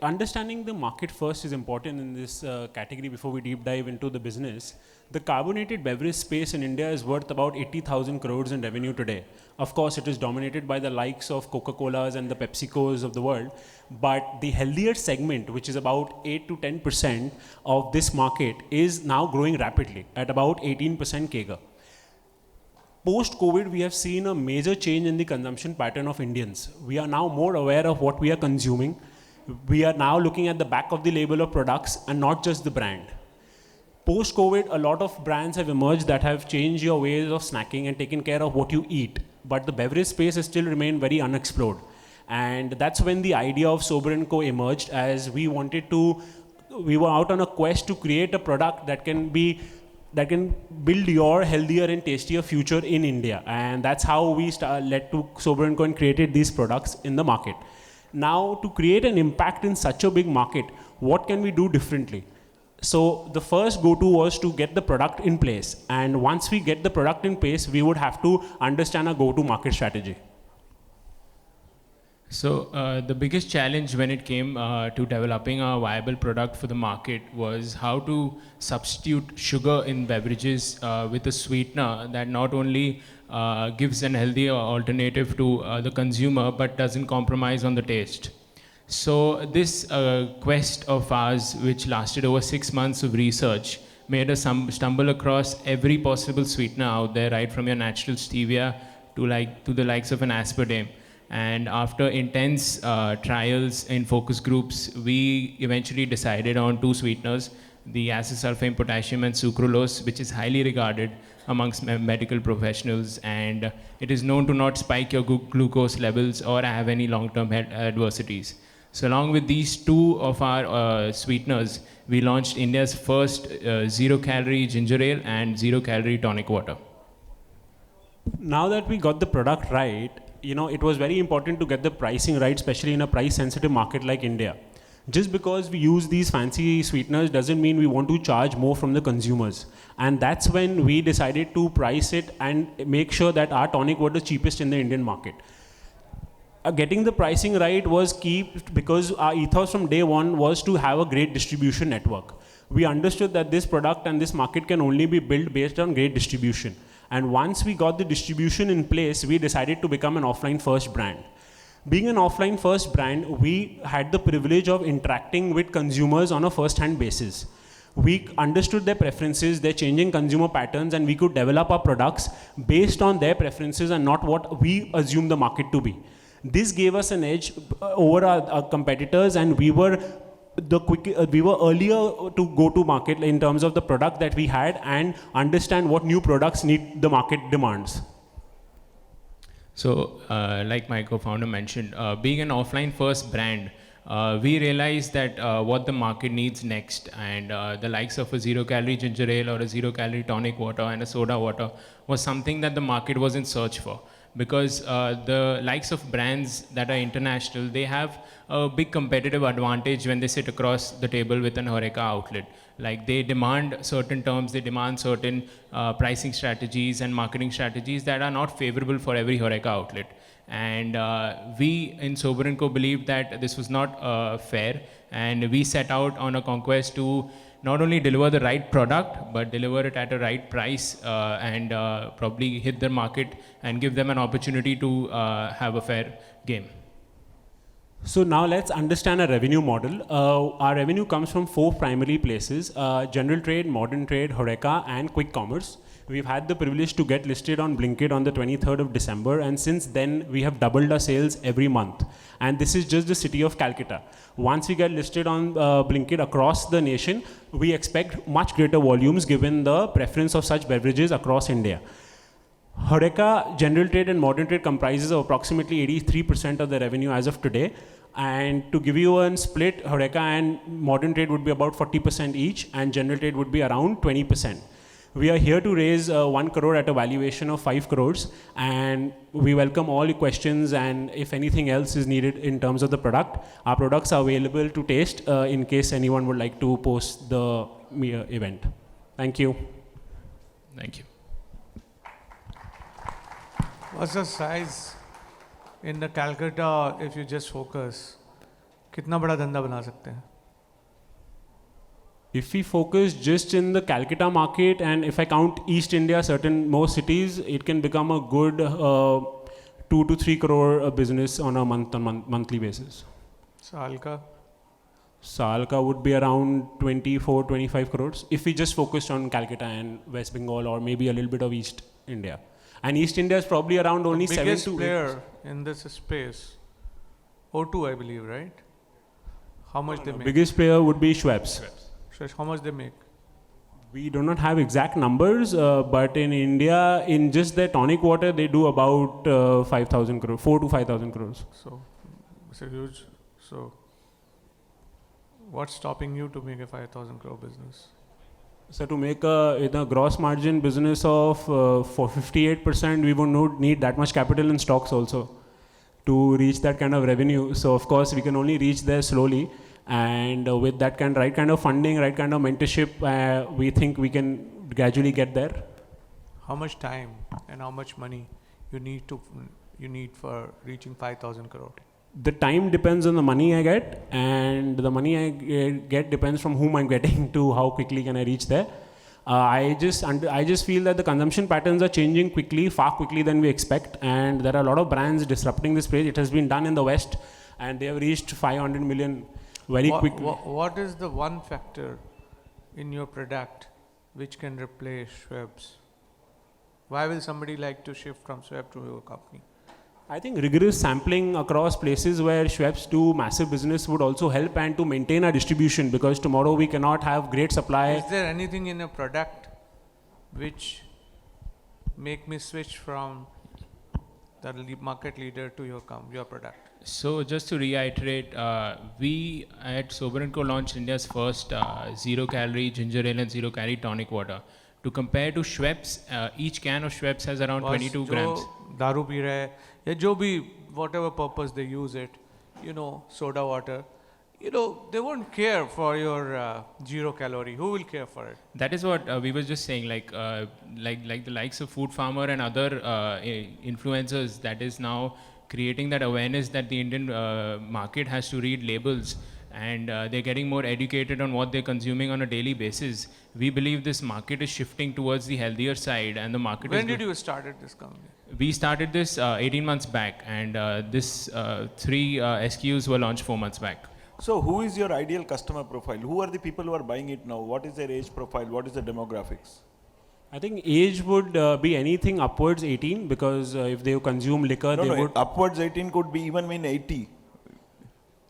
understanding the market first is important in this category before we deep dive into the business. The carbonated beverage space in India is worth about 80,000 crores in revenue today. Of course, it is dominated by the likes of Coca-Colas and the PepsiCos of the world. But the healthier segment, which is about 8 to 10% of this market, is now growing rapidly at about 18% CAGR. Post-COVID, we have seen a major change in the consumption pattern of Indians. We are now more aware of what we are consuming. We are now looking at the back of the label of products and not just the brand. Post-COVID, a lot of brands have emerged that have changed your ways of snacking and taken care of what you eat. But the beverage space has still remained very unexplored. And that's when the idea of Sober & Co emerged, as we were out on a quest to create a product that can build your healthier and tastier future in India. And that's how we led to Sober & Co and created these products in the market. Now, to create an impact in such a big market, what can we do differently? So the first go-to was to get the product in place. And once we get the product in place, we would have to understand a go-to market strategy. So the biggest challenge when it came to developing a viable product for the market was how to substitute sugar in beverages with a sweetener that not only gives an healthier alternative to the consumer but doesn't compromise on the taste. So this quest of ours, which lasted over 6 months of research, made us stumble across every possible sweetener out there, right from your natural stevia to the likes of an aspartame. And after intense trials in focus groups, we eventually decided on 2 sweeteners, the acesulfame potassium and sucralose, which is highly regarded amongst medical professionals, and it is known to not spike your glucose levels or have any long-term adversities. So along with these 2 of our sweeteners, we launched India's first zero-calorie ginger ale and zero-calorie tonic water. Now that we got the product right, it was very important to get the pricing right, especially in a price-sensitive market like India. Just because we use these fancy sweeteners doesn't mean we want to charge more from the consumers. And that's when we decided to price it and make sure that our tonic water is cheapest in the Indian market. Getting the pricing right was key because our ethos from day one was to have a great distribution network. We understood that this product and this market can only be built based on great distribution. And once we got the distribution in place, we decided to become an offline-first brand. Being an offline-first brand, we had the privilege of interacting with consumers on a first-hand basis. We understood their preferences, their changing consumer patterns, and we could develop our products based on their preferences and not what we assume the market to be. This gave us an edge over our competitors, and we were earlier to go to market in terms of the product that we had and understand what new products the market demands. So like my co-founder mentioned, being an offline first brand, we realized that what the market needs next, and the likes of a zero-calorie ginger ale or a zero-calorie tonic water and a soda water was something that the market was in search for. Because the likes of brands that are international, they have a big competitive advantage when they sit across the table with an HoReCa outlet. Like they demand certain terms, they demand certain pricing strategies and marketing strategies that are not favorable for every HoReCa outlet. And we in Sober & Co believed that this was not fair, and we set out on a conquest to not only deliver the right product, but deliver it at a right price and probably hit the market and give them an opportunity to have a fair game. So now let's understand our revenue model. Our revenue comes from 4 primary places: general trade, modern trade, HoReCa, and quick commerce. We've had the privilege to get listed on Blinkit on the 23rd of December, and since then we have doubled our sales every month. And this is just the city of Calcutta. Once we get listed on Blinkit across the nation, we expect much greater volumes given the preference of such beverages across India. HoReCa, general trade and modern trade comprises of approximately 83% of the revenue as of today. And to give you a split, HoReCa and modern trade would be about 40% each, and general trade would be around 20%. We are here to raise 1 crore at a valuation of 5 crores, and we welcome all your questions, and if anything else is needed in terms of the product, our products are available to taste in case anyone would like to post the event. Thank you. Thank you. What's the size in the Calcutta if you just focus? कितना बड़ा धंधा बना सकते हैं? If we focus just in the Calcutta market, and if I count East India, more cities, it can become a good 2 to 3 crore business on a monthly basis. Salka would be around 24-25 crores if we just focused on Calcutta and West Bengal, or maybe a little bit of East India. And East India is probably around only The 7 biggest to 8%. player in this space, O2, I believe, right? How much they make? Biggest player would be Schweppes. Shresh, how much they make? We do not have exact numbers, but in India, in just their tonic water, they do about 5,000 crores, 4 to 5,000 crores. So, it's a huge. So, what's stopping you to make a 5,000 crore business? So to make a gross margin business of for 58%, we would not need that much capital in stocks also to reach that kind of revenue. So of course, we can only reach there slowly. And with that right kind of funding, right kind of mentorship, we think we can gradually get there. How much time and how much money you need for reaching 5,000 crore? The time depends on the money I get, and the money I get depends from whom I'm getting to how quickly can I reach there. I just feel that the consumption patterns are changing quickly, far quickly than we expect, and there are a lot of brands disrupting this space. It has been done in the West, and they have reached 500 million very quickly. What is the one factor in your product which can replace Schweppes? Why will somebody like to shift from Schweppes to your company? I think rigorous sampling across places where Schweppes do massive business would also help, and to maintain our distribution, because tomorrow we cannot have great supply. Is there anything in a product which make me switch from the market leader to your product? So just to reiterate, we at Sober & Co launched India's first zero-calorie ginger ale and zero-calorie tonic water. To compare to Schweppes, each can of Schweppes has around 22 grams. दारू P रहा है या जो भी whatever purpose they use it, soda water, they won't care for your 0 calorie. Who will care for it? That is what we were just saying, like the likes of Food Farmer and other influencers that is now creating that awareness that the Indian market has to read labels, and they're getting more educated on what they're consuming on a daily basis. We believe this market is shifting towards the healthier side, and the market When did you start this company? We started this 18 months back, and this 3 SKUs were launched 4 months back. So who is your ideal customer profile? Who are the people who are buying it now? What is their age profile? What is the demographics? I think age would be anything upwards 18, because if they consume liquor, would... Upwards 18 could be even mean 80.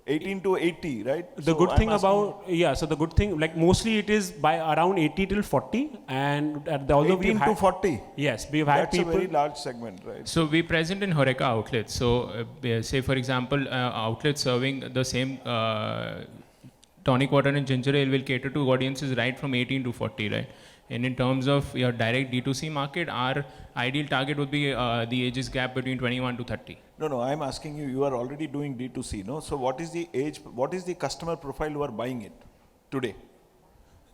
18 to 80, right? The good thing about, so the good thing, like mostly it is by around 80 till 40, and although 18 to 40? Yes, we've had people... That's a very large segment, right? So we're present in Horeca outlets. So say for example, outlets serving the same tonic water and ginger ale will cater to audiences right from 18 to 40, right? And in terms of your direct D2C market, our ideal target would be the ages gap between 21 to 30. No, I'm asking you, you are already doing D2C, no? So what is the age, what is the customer profile who are buying it today?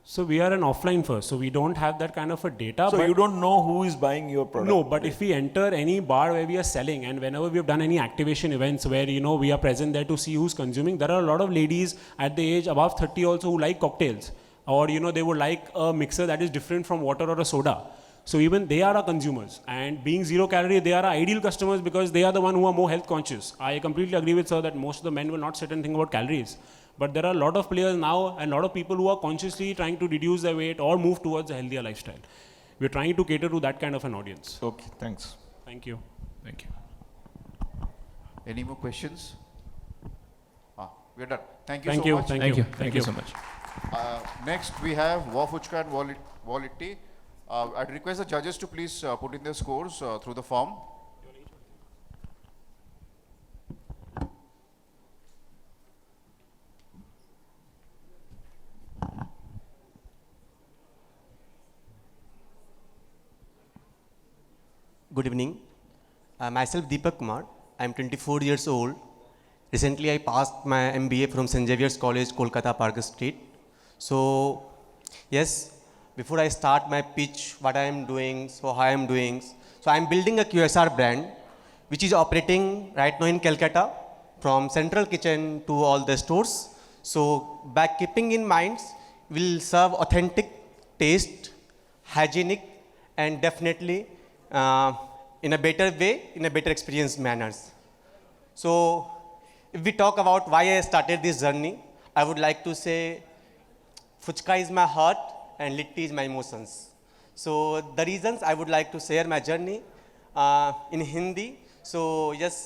So we are an offline first, so we don't have that kind of a data. So you don't know who is buying your product? No, but if we enter any bar where we are selling, and whenever we have done any activation events where, we are present there to see who's consuming, there are a lot of ladies at the age above 30 also who like cocktails. Or, they would like a mixer that is different from water or a soda. So even they are our consumers. And being 0 calorie, they are our ideal customers because they are the one who are more health conscious. I completely agree with sir that most of the men will not sit and think about calories. But there are a lot of players now and a lot of people who are consciously trying to reduce their weight or move towards a healthier lifestyle. We're trying to cater to that kind of an audience. Okay, thanks. Thank you. Thank you. Any more questions? We're done. Thank you Thank so you. much. Thank you so much. Next, we have Wafuchka and Volitti. I'd request the judges to please put in their scores through the form. Good evening. Myself Deepak Kumar. I'm 24 years old. Recently, I passed my MBA from St. Xavier's College, Kolkata, Park Street. So, yes, before I start my pitch, what I am doing, so how I am doing. So, I am building a QSR brand, which is operating right now in Kolkata, from central kitchen to all the stores. So, by keeping in mind, we'll serve authentic taste, hygienic, and definitely in a better way, in a better experience manners. So, if we talk about why I started this journey, I would like to say, Fuchka is my heart and Litti is my emotions. So the reasons I would like to share my journey, in Hindi. So yes,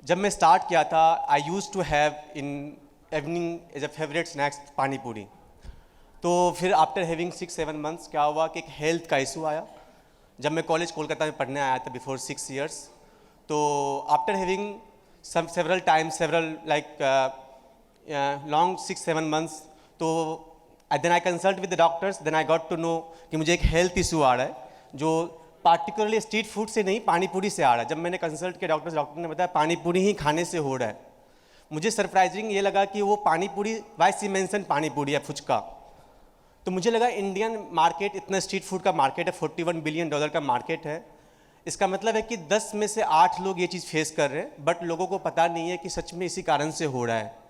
जब मैं start किया था, I used to have in evening as a favorite snacks पानी पूरी. तो फिर after having 6-7 months क्या हुआ कि एक हेल्थ का इशू आया. जब मैं कॉलेज कोलकाता में पढ़ने आया था बिफोर 6 years, तो after having several times several like long 6-7 months, तो then I consult with the doctors. Then I got to know कि मुझे एक हेल्थ इशू आ रहा है जो पार्टिकुलरली स्ट्रीट फूड से नहीं, पानी पूरी से आ रहा है. जब मैंने कंसल्ट किया डॉक्टर ने बताया पानी पूरी ही खाने से हो रहा है. मुझे सरप्राइजिंग ये लगा कि वो पानी पूरी, वाई सी मेंशन पानी पूरी है फुचका. तो मुझे लगा इंडियन मार्केट इतना स्ट्रीट फूड का मार्केट है, $41 बिलियन का मार्केट है. इसका मतलब है कि 10 में से 8 लोग ये चीज़ फेस कर रहे हैं, बट लोगों को पता नहीं है कि सच में इसी कारण से हो रहा है.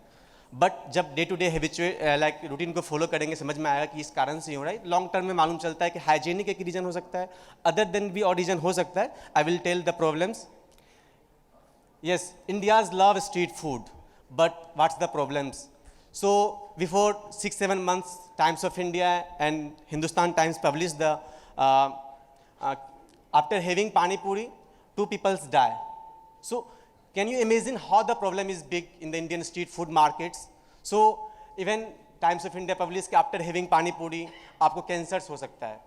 बट जब day to day habituate like routine को फॉलो करेंगे समझ में आएगा कि इस कारण से हो रहा है. लॉन्ग टर्म में मालूम चलता है कि हाइजीनिक एक रीज़न हो सकता है, अदर देन भी और रीज़न हो सकता है. I will tell the problems. Yes, India's love street food, but what's the problems? So before 6-7 months, Times of India and Hindustan Times published the after having pani puri, 2 people die. So can you imagine how the problem is big in the Indian street food markets? So even Times of India published कि after having pani puri आपको cancers हो सकता है.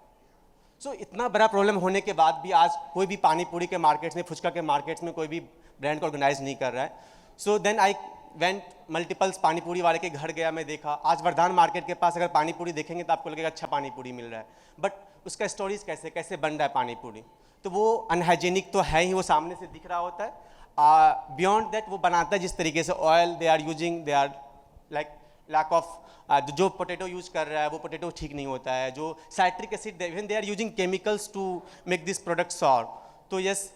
So इतना बड़ा problem होने के बाद भी आज कोई भी पानी पूरी के मार्केट्स में, फुचका के मार्केट्स में कोई भी ब्रांड को ऑर्गेनाइज नहीं कर रहा है. So then I went multiples pani puri वाले के घर गया, मैं देखा आज वर्धान मार्केट के पास अगर पानी पूरी देखेंगे तो आपको लगेगा अच्छा पानी पूरी मिल रहा है, बट उसका स्टोरीज कैसे बन रहा है पानी पूरी, तो वो अनहाइजीनिक तो है ही, वो सामने से दिख रहा होता है. बियॉन्ड दैट वो बनाता है जिस तरीके से oil they are using, they are like lack of जो पोटैटो यूज कर रहा है वो पोटैटो ठीक नहीं होता है, जो citric acid even they are using chemicals to make this product sour. तो yes,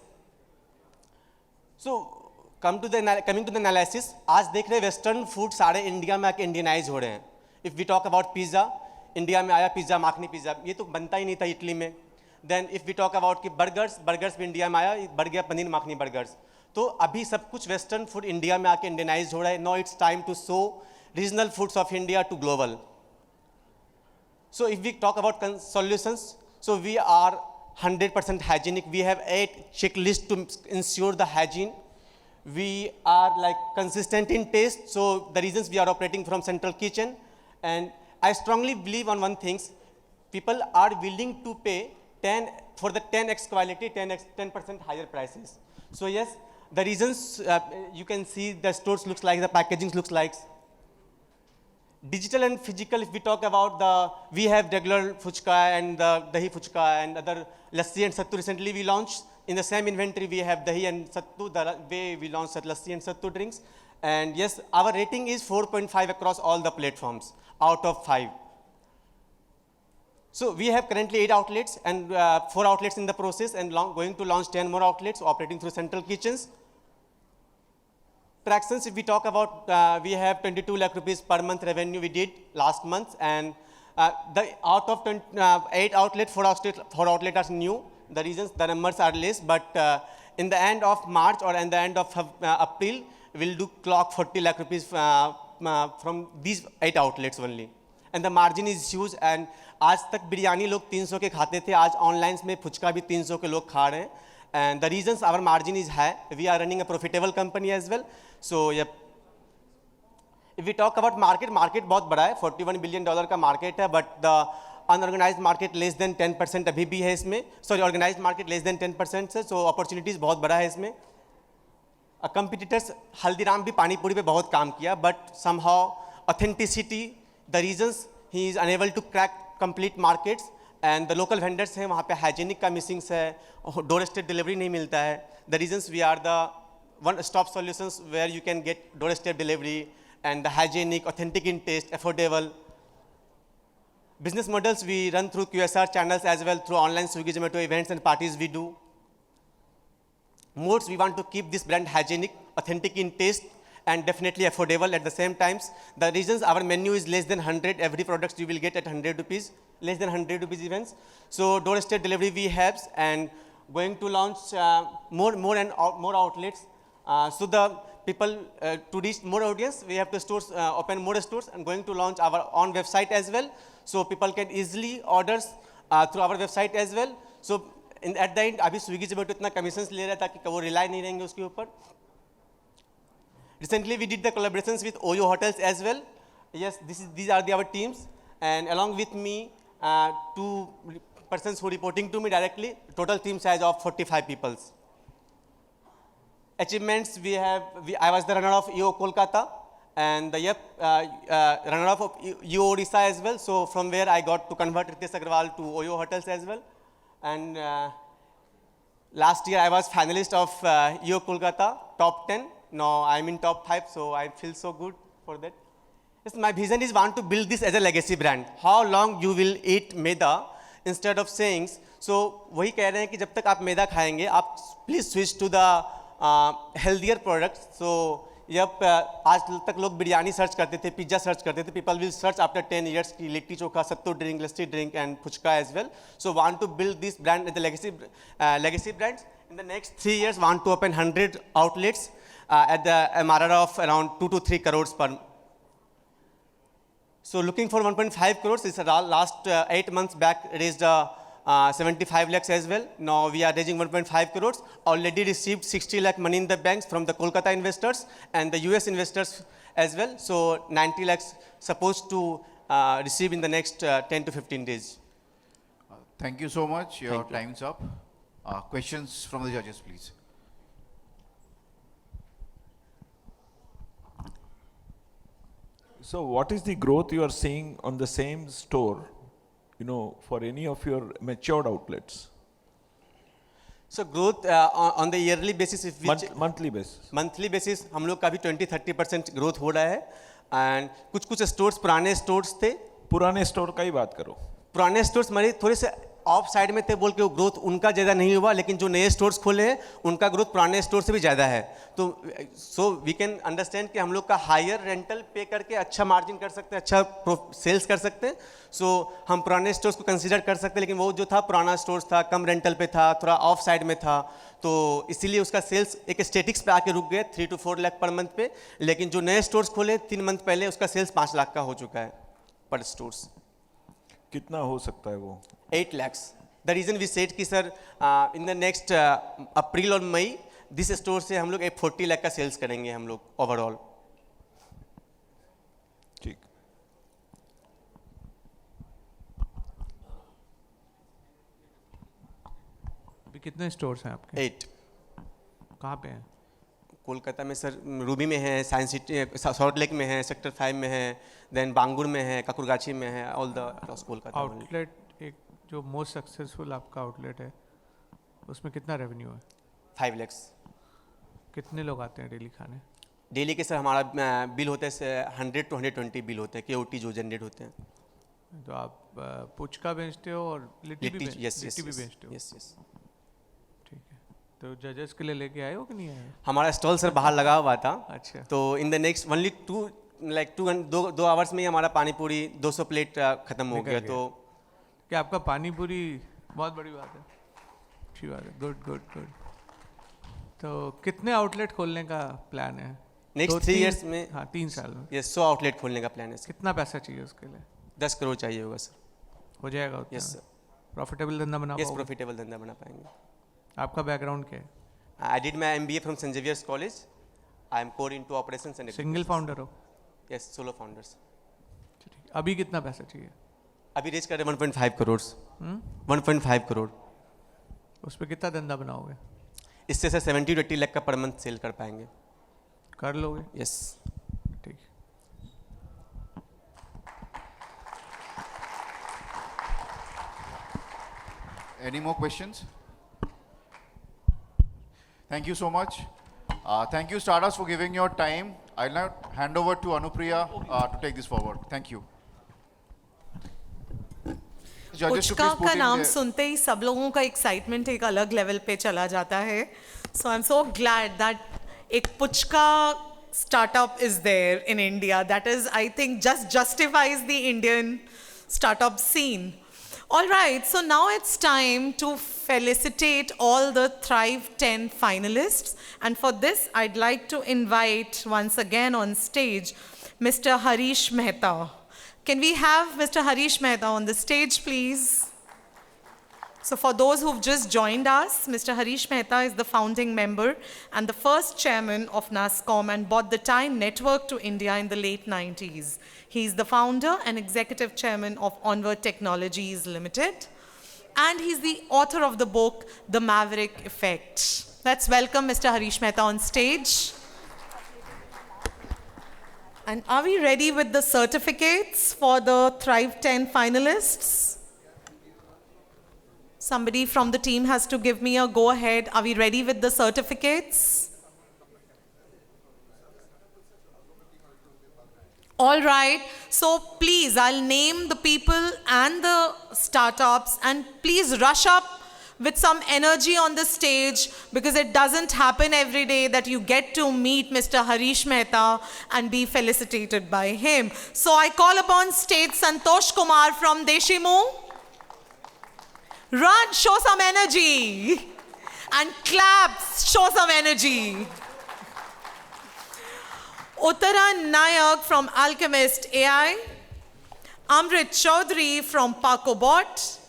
so coming to the analysis, आज देख रहे वेस्टर्न फूड सारे इंडिया में आके इंडियनाइज हो रहे हैं. If we talk about pizza, India में आया पिज़्ज़ा, माखनी पिज़्ज़ा, ये तो बनता ही नहीं था इटली में. Then if we talk about कि बर्गर्स भी इंडिया में आया, बढ़ गया पनीर माखनी बर्गर्स. तो अभी सब कुछ वेस्टर्न फूड इंडिया में आके इंडियनाइज हो रहा है. No it's time to show regional foods of India to global. So if we talk about solutions, so we are 100% hygienic. We have 8 checklists to ensure the hygiene. We are like consistent in taste. So the reasons we are operating from central kitchen. And I strongly believe on one thing, people are willing to pay 10 for the 10x quality, 10% higher prices. So yes, the reasons you can see the stores looks like, the packaging looks like. Digital and physical, if we talk about we have regular fuchka and the dahi fuchka and other lassi and sattu. Recently we launched in the same inventory, we have dahi and sattu, the way we launched lassi and sattu drinks. And yes, our rating is 4.5 across all the platforms out of 5. So we have currently 8 outlets and 4 outlets in the process, and going to launch 10 more outlets operating through central kitchens. Tractions, if we talk about, we have 22 lakh rupees per month revenue we did last month, and out of 8 outlets, 4 outlets are new. The reasons, the numbers are less, but in the end of March or in the end of April, we'll do clock 40 lakh rupees from these 8 outlets only. And the margin is huge. And आज तक बिरयानी लोग 300 के खाते थे, आज online में फुचका भी 300 के लोग खा रहे हैं. And the reasons our margin is high, we are running a profitable company as well. So yep. If we talk about market बहुत बड़ा है, $41 बिलियन का मार्केट है, but the unorganized market less than 10% अभी भी है इसमें. Sorry, organized market less than 10% है, so opportunities बहुत बड़ा है इसमें. Competitors, हल्दीराम भी पानी पूरी पे बहुत काम किया, but somehow authenticity, the reasons he is unable to crack complete markets. And the local vendors हैं वहाँ पे hygienic का missing है, doorstep delivery नहीं मिलता है. The reasons we are the one-stop solutions where you can get doorstep delivery and the hygienic, authentic in taste, affordable. Business models we run through QSR channels as well, through online Swiggy, Zomato events and parties we do. Modes, we want to keep this brand hygienic, authentic in taste, and definitely affordable at the same times. The reasons our menu is less than 100, every product you will get at 100 rupees, less than 100 rupees events. So doorstep delivery we have, and going to launch more outlets. So the people, to reach more audience, we have to stores, open more stores, and going to launch our own website as well. So people can easily order through our website as well. So at the end अभी स्विगी जोमेटो इतना commissions ले रहा है ताकि वो rely नहीं रहेंगे उसके ऊपर. Recently, we did the collaborations with OYO hotels as well. Yes, these are our teams, and along with me, two persons who reporting to me directly. Total team size of 45 people. Achievements I was the runner of EO Kolkata, and the runner of EO Odisha as well. So from where I got to convert Ritesh Agarwal to OYO hotels as well, and last year I was finalist of EO Kolkata top 10. Now I'm in top 5, so I feel so good for that. Yes, my vision is want to build this as a legacy brand. How long you will eat maida instead of saying, so वही कह रहे हैं कि जब तक आप मैदा खाएंगे, आप please switch to the healthier products. So जब आज तक लोग बिरयानी सर्च करते थे, पिज्जा सर्च करते थे, people will search after 10 years की लिट्टी चोखा, सत्तू drink, lassi drink and puchka as well. So want to build this brand as a legacy brands. In the next 3 years, want to open 100 outlets. At the MRR of around 2 to 3 crores per. So looking for 1.5 crores. This last 8 months back raised 75 lakhs as well. Now we are raising 1.5 crores. Already received 60 lakh money in the banks from the Kolkata investors and the US investors as well. So 90 lakhs supposed to receive in the next 10 to 15 days. Thank you so much. Your time's up. Questions from the judges, please. So what is the growth you are seeing on the same store, for any of your matured outlets? So growth on the yearly basis, if we monthly basis. Monthly basis, हम लोग का भी 20-30% growth हो रहा है, and कुछ stores पुराने stores थे. पुराने store का ही बात करो. पुराने stores हमारे थोड़े से ऑफ साइड में थे बोल के वो ग्रोथ उनका ज़्यादा नहीं हुआ, लेकिन जो नए स्टोर्स खोले हैं उनका ग्रोथ पुराने स्टोर से भी ज़्यादा है. तो सो वी कैन अंडरस्टैंड कि हम लोग का हायर रेंटल पे करके अच्छा मार्जिन कर सकते हैं, अच्छा सेल्स कर सकते हैं. सो हम पुराने स्टोर्स को कंसीडर कर सकते हैं, लेकिन वो जो था पुराना स्टोर्स था, कम रेंटल पे था, थोड़ा ऑफ साइड में था, तो इसीलिए उसका सेल्स एक स्टेटिक्स पे आके रुक गए 3 to 4 लाख पर मंथ पे. लेकिन जो नए स्टोर्स खोले 3 मंथ पहले उसका सेल्स 5 लाख का हो चुका है पर स्टोर्स. कितना हो सकता है वो? 8 lakhs. The reason we said कि सर in the next अप्रैल और मई दिस स्टोर से हम लोग 40 लाख का सेल्स करेंगे हम लोग ओवरऑल. ठीक. अभी कितने स्टोर्स हैं आपके? 8. कहाँ पे हैं? कोलकाता में सर रूबी में है, साइंस सिटी सॉल्ट लेक में है, सेक्टर 5 में है, देन बांगुर में है, काकुरगाछी में है, all the across Kolkata. Outlet एक जो मोस्ट सक्सेसफुल आपका आउटलेट है उसमें कितना रेवेन्यू है? 5 lakhs. कितने लोग आते हैं डेली खाने? डेली के सर हमारा बिल होता है 100 to 120 बिल होते हैं KOT जो जनरेट होते हैं. तो आप पुचका बेचते हो और लिट्टी भी बेचते हो? यस. ठीक है. तो जजेस के लिए लेके आए हो कि नहीं आए? हमारा स्टॉल सर बाहर लगा हुआ था. अच्छा. तो in the next only 2 hours में ही हमारा पानी पूरी 200 प्लेट खत्म हो गया. तो क्या आपका पानी पूरी बहुत बड़ी बात है, अच्छी बात है. गुड. तो कितने आउटलेट खोलने का प्लान है नेक्स्ट 3 years में? हाँ, 3 साल में. यस, 100 आउटलेट खोलने का प्लान है. कितना पैसा चाहिए उसके लिए? 10 करोड़ चाहिए होगा सर. हो जाएगा उतना? Yes sir. प्रॉफिटेबल धंधा बना पाओगे? यस, प्रॉफिटेबल धंधा बना पाएंगे. आपका बैकग्राउंड क्या है? I did my MBA from saint Xavier's college. I am core into operations and. Single founder हो? Yes, solo founders. अभी कितना पैसा चाहिए? अभी रेज कर रहे 1.5 करोड़. 1.5 करोड़. उस पर कितना धंधा बनाओगे? इससे सर 70 to 80 लाख का पर मंथ सेल कर पाएंगे. कर लोगे? यस. ठीक. Any more questions? Thank you so much. Thank you, startups, for giving your time. I'll now hand over to Anupriya to take this forward. Thank you. Puchka का नाम सुनते ही सब लोगों का एक्साइटमेंट एक अलग लेवल पे चला जाता है. So I am so glad that एक puchka startup is there in India. That is, I think, just justifies the Indian startup scene. All right, so now it's time to felicitate all the Thrive 10 finalists. And for this, I'd like to invite once again on stage Mr. Harish Mehta. Can we have Mr. Harish Mehta on the stage, please? So for those who've just joined us, Mr. Harish Mehta is the founding member and the first chairman of NASSCOM and brought the Time Network to India in the late 90s. He's the founder and executive chairman of Onward Technologies Limited. And he's the author of the book, The Maverick Effect. Let's welcome Mr. Harish Mehta on stage. And are we ready with the certificates for the Thrive 10 finalists? Somebody from the team has to give me a go ahead. Are we ready with the certificates? All right. So please, I'll name the people and the startups, and please rush up with some energy on the stage, because it doesn't happen every day that you get to meet Mr. Harish Mehta and be felicitated by him. So I call upon stage Santosh Kumar from Deshimu. Run, show some energy. And claps, show some energy. Uttara Nayak from Alchemist AI. Amrit Chaudhary from Pacobot.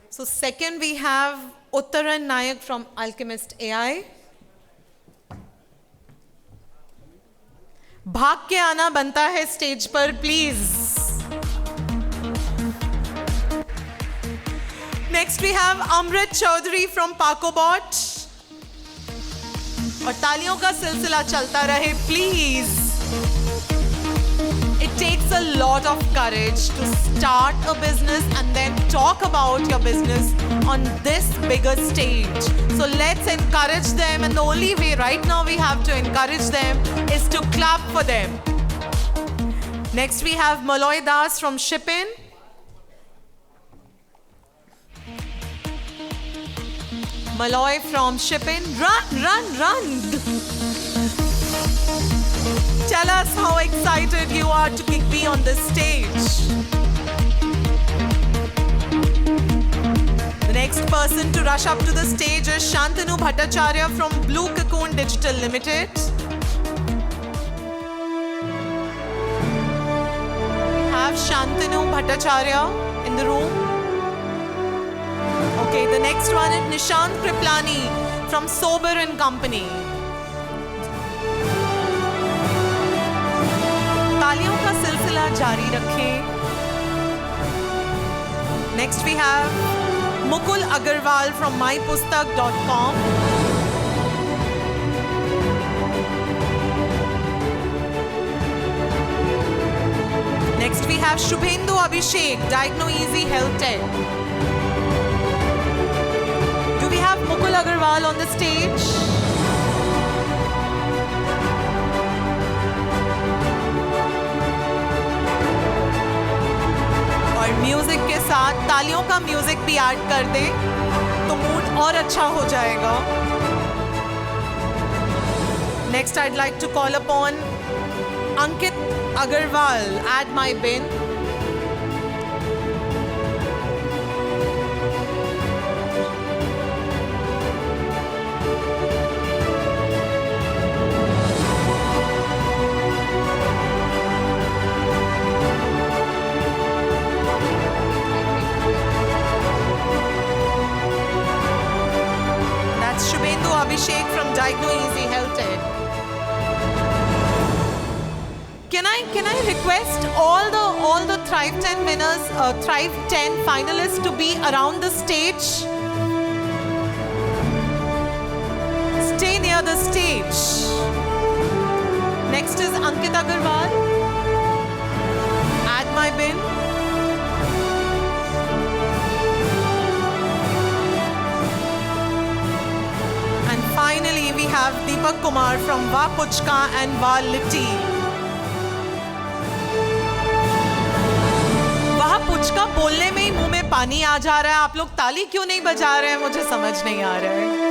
So second we have Uttaran Nayak from Alchemist AI. भाग के आना बनता है stage पर please. Next we have Amrit Chaudhary from Pacobot. और तालियों का सिलसिला चलता रहे please. It takes a lot of courage to start a business and then talk about your business on this bigger stage. So let's encourage them, and the only way right now we have to encourage them is to clap for them. Next we have Maloy Das from Shippin. Maloy from Shippin. Run, run, run! Tell us how excited you are to be on this stage. The next person to rush up to the stage is Shantanu Bhattacharya from Blue Cocoon Digital Limited. We have Shantanu Bhattacharya in the room. Okay, the next one is Nishant Kriplani from Sober and Company. तालियों का सिलसिला जारी रखें. Next we have Mukul Agarwal from mypustak.com. Next we have Shubhendu Abhishek, DiagnoEasy Health Tech. Do we have Mukul Agarwal on the stage? और music के साथ तालियों का म्यूजिक भी ऐड कर दे तो मूड और अच्छा हो जाएगा. Next I'd like to call upon Ankit Agarwal, Add My Bin. Abhishek from DiagnoEasy Health Tech. Can I request all the Thrive 10 winners, Thrive 10 finalists to be around the stage? Stay near the stage. Next is Ankit Agarwal. Add My Bin. Finally, we have Deepak Kumar from Va Puchka and Va Litti. Va Puchka बोलने में ही मुंह में पानी आ जा रहा है. आप लोग ताली क्यों नहीं बजा रहे हैं? मुझे समझ नहीं आ रहा है.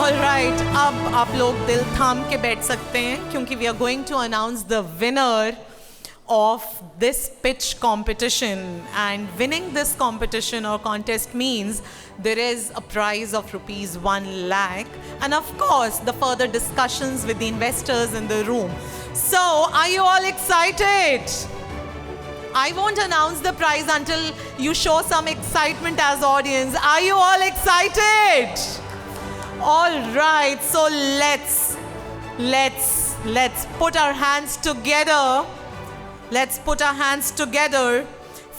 All right, अब आप लोग दिल थाम के बैठ सकते हैं क्योंकि we are going to announce the winner of this pitch competition, and winning this competition or contest means there is a prize of rupees 1 lakh and of course the further discussions with the investors in the room. So are you all excited? I won't announce the prize until you show some excitement as audience. Are you all excited? All right, so let's put our hands together. Let's put our hands together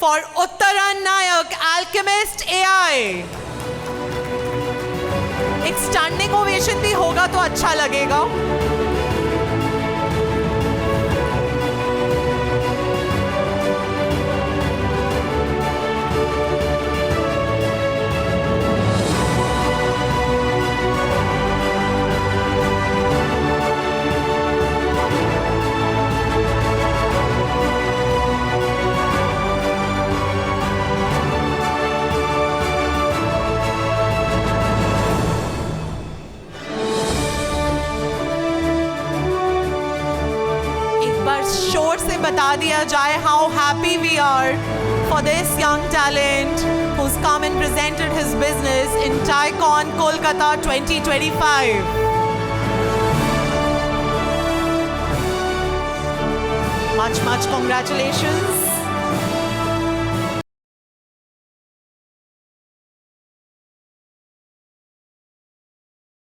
for Uttaran Nayak, Alchemist AI. एक standing ovation भी होगा तो अच्छा लगेगा. शोर से बता दिया जाए how happy we are for this young talent who's come and presented his business in TiECON Kolkata 2025. Much congratulations.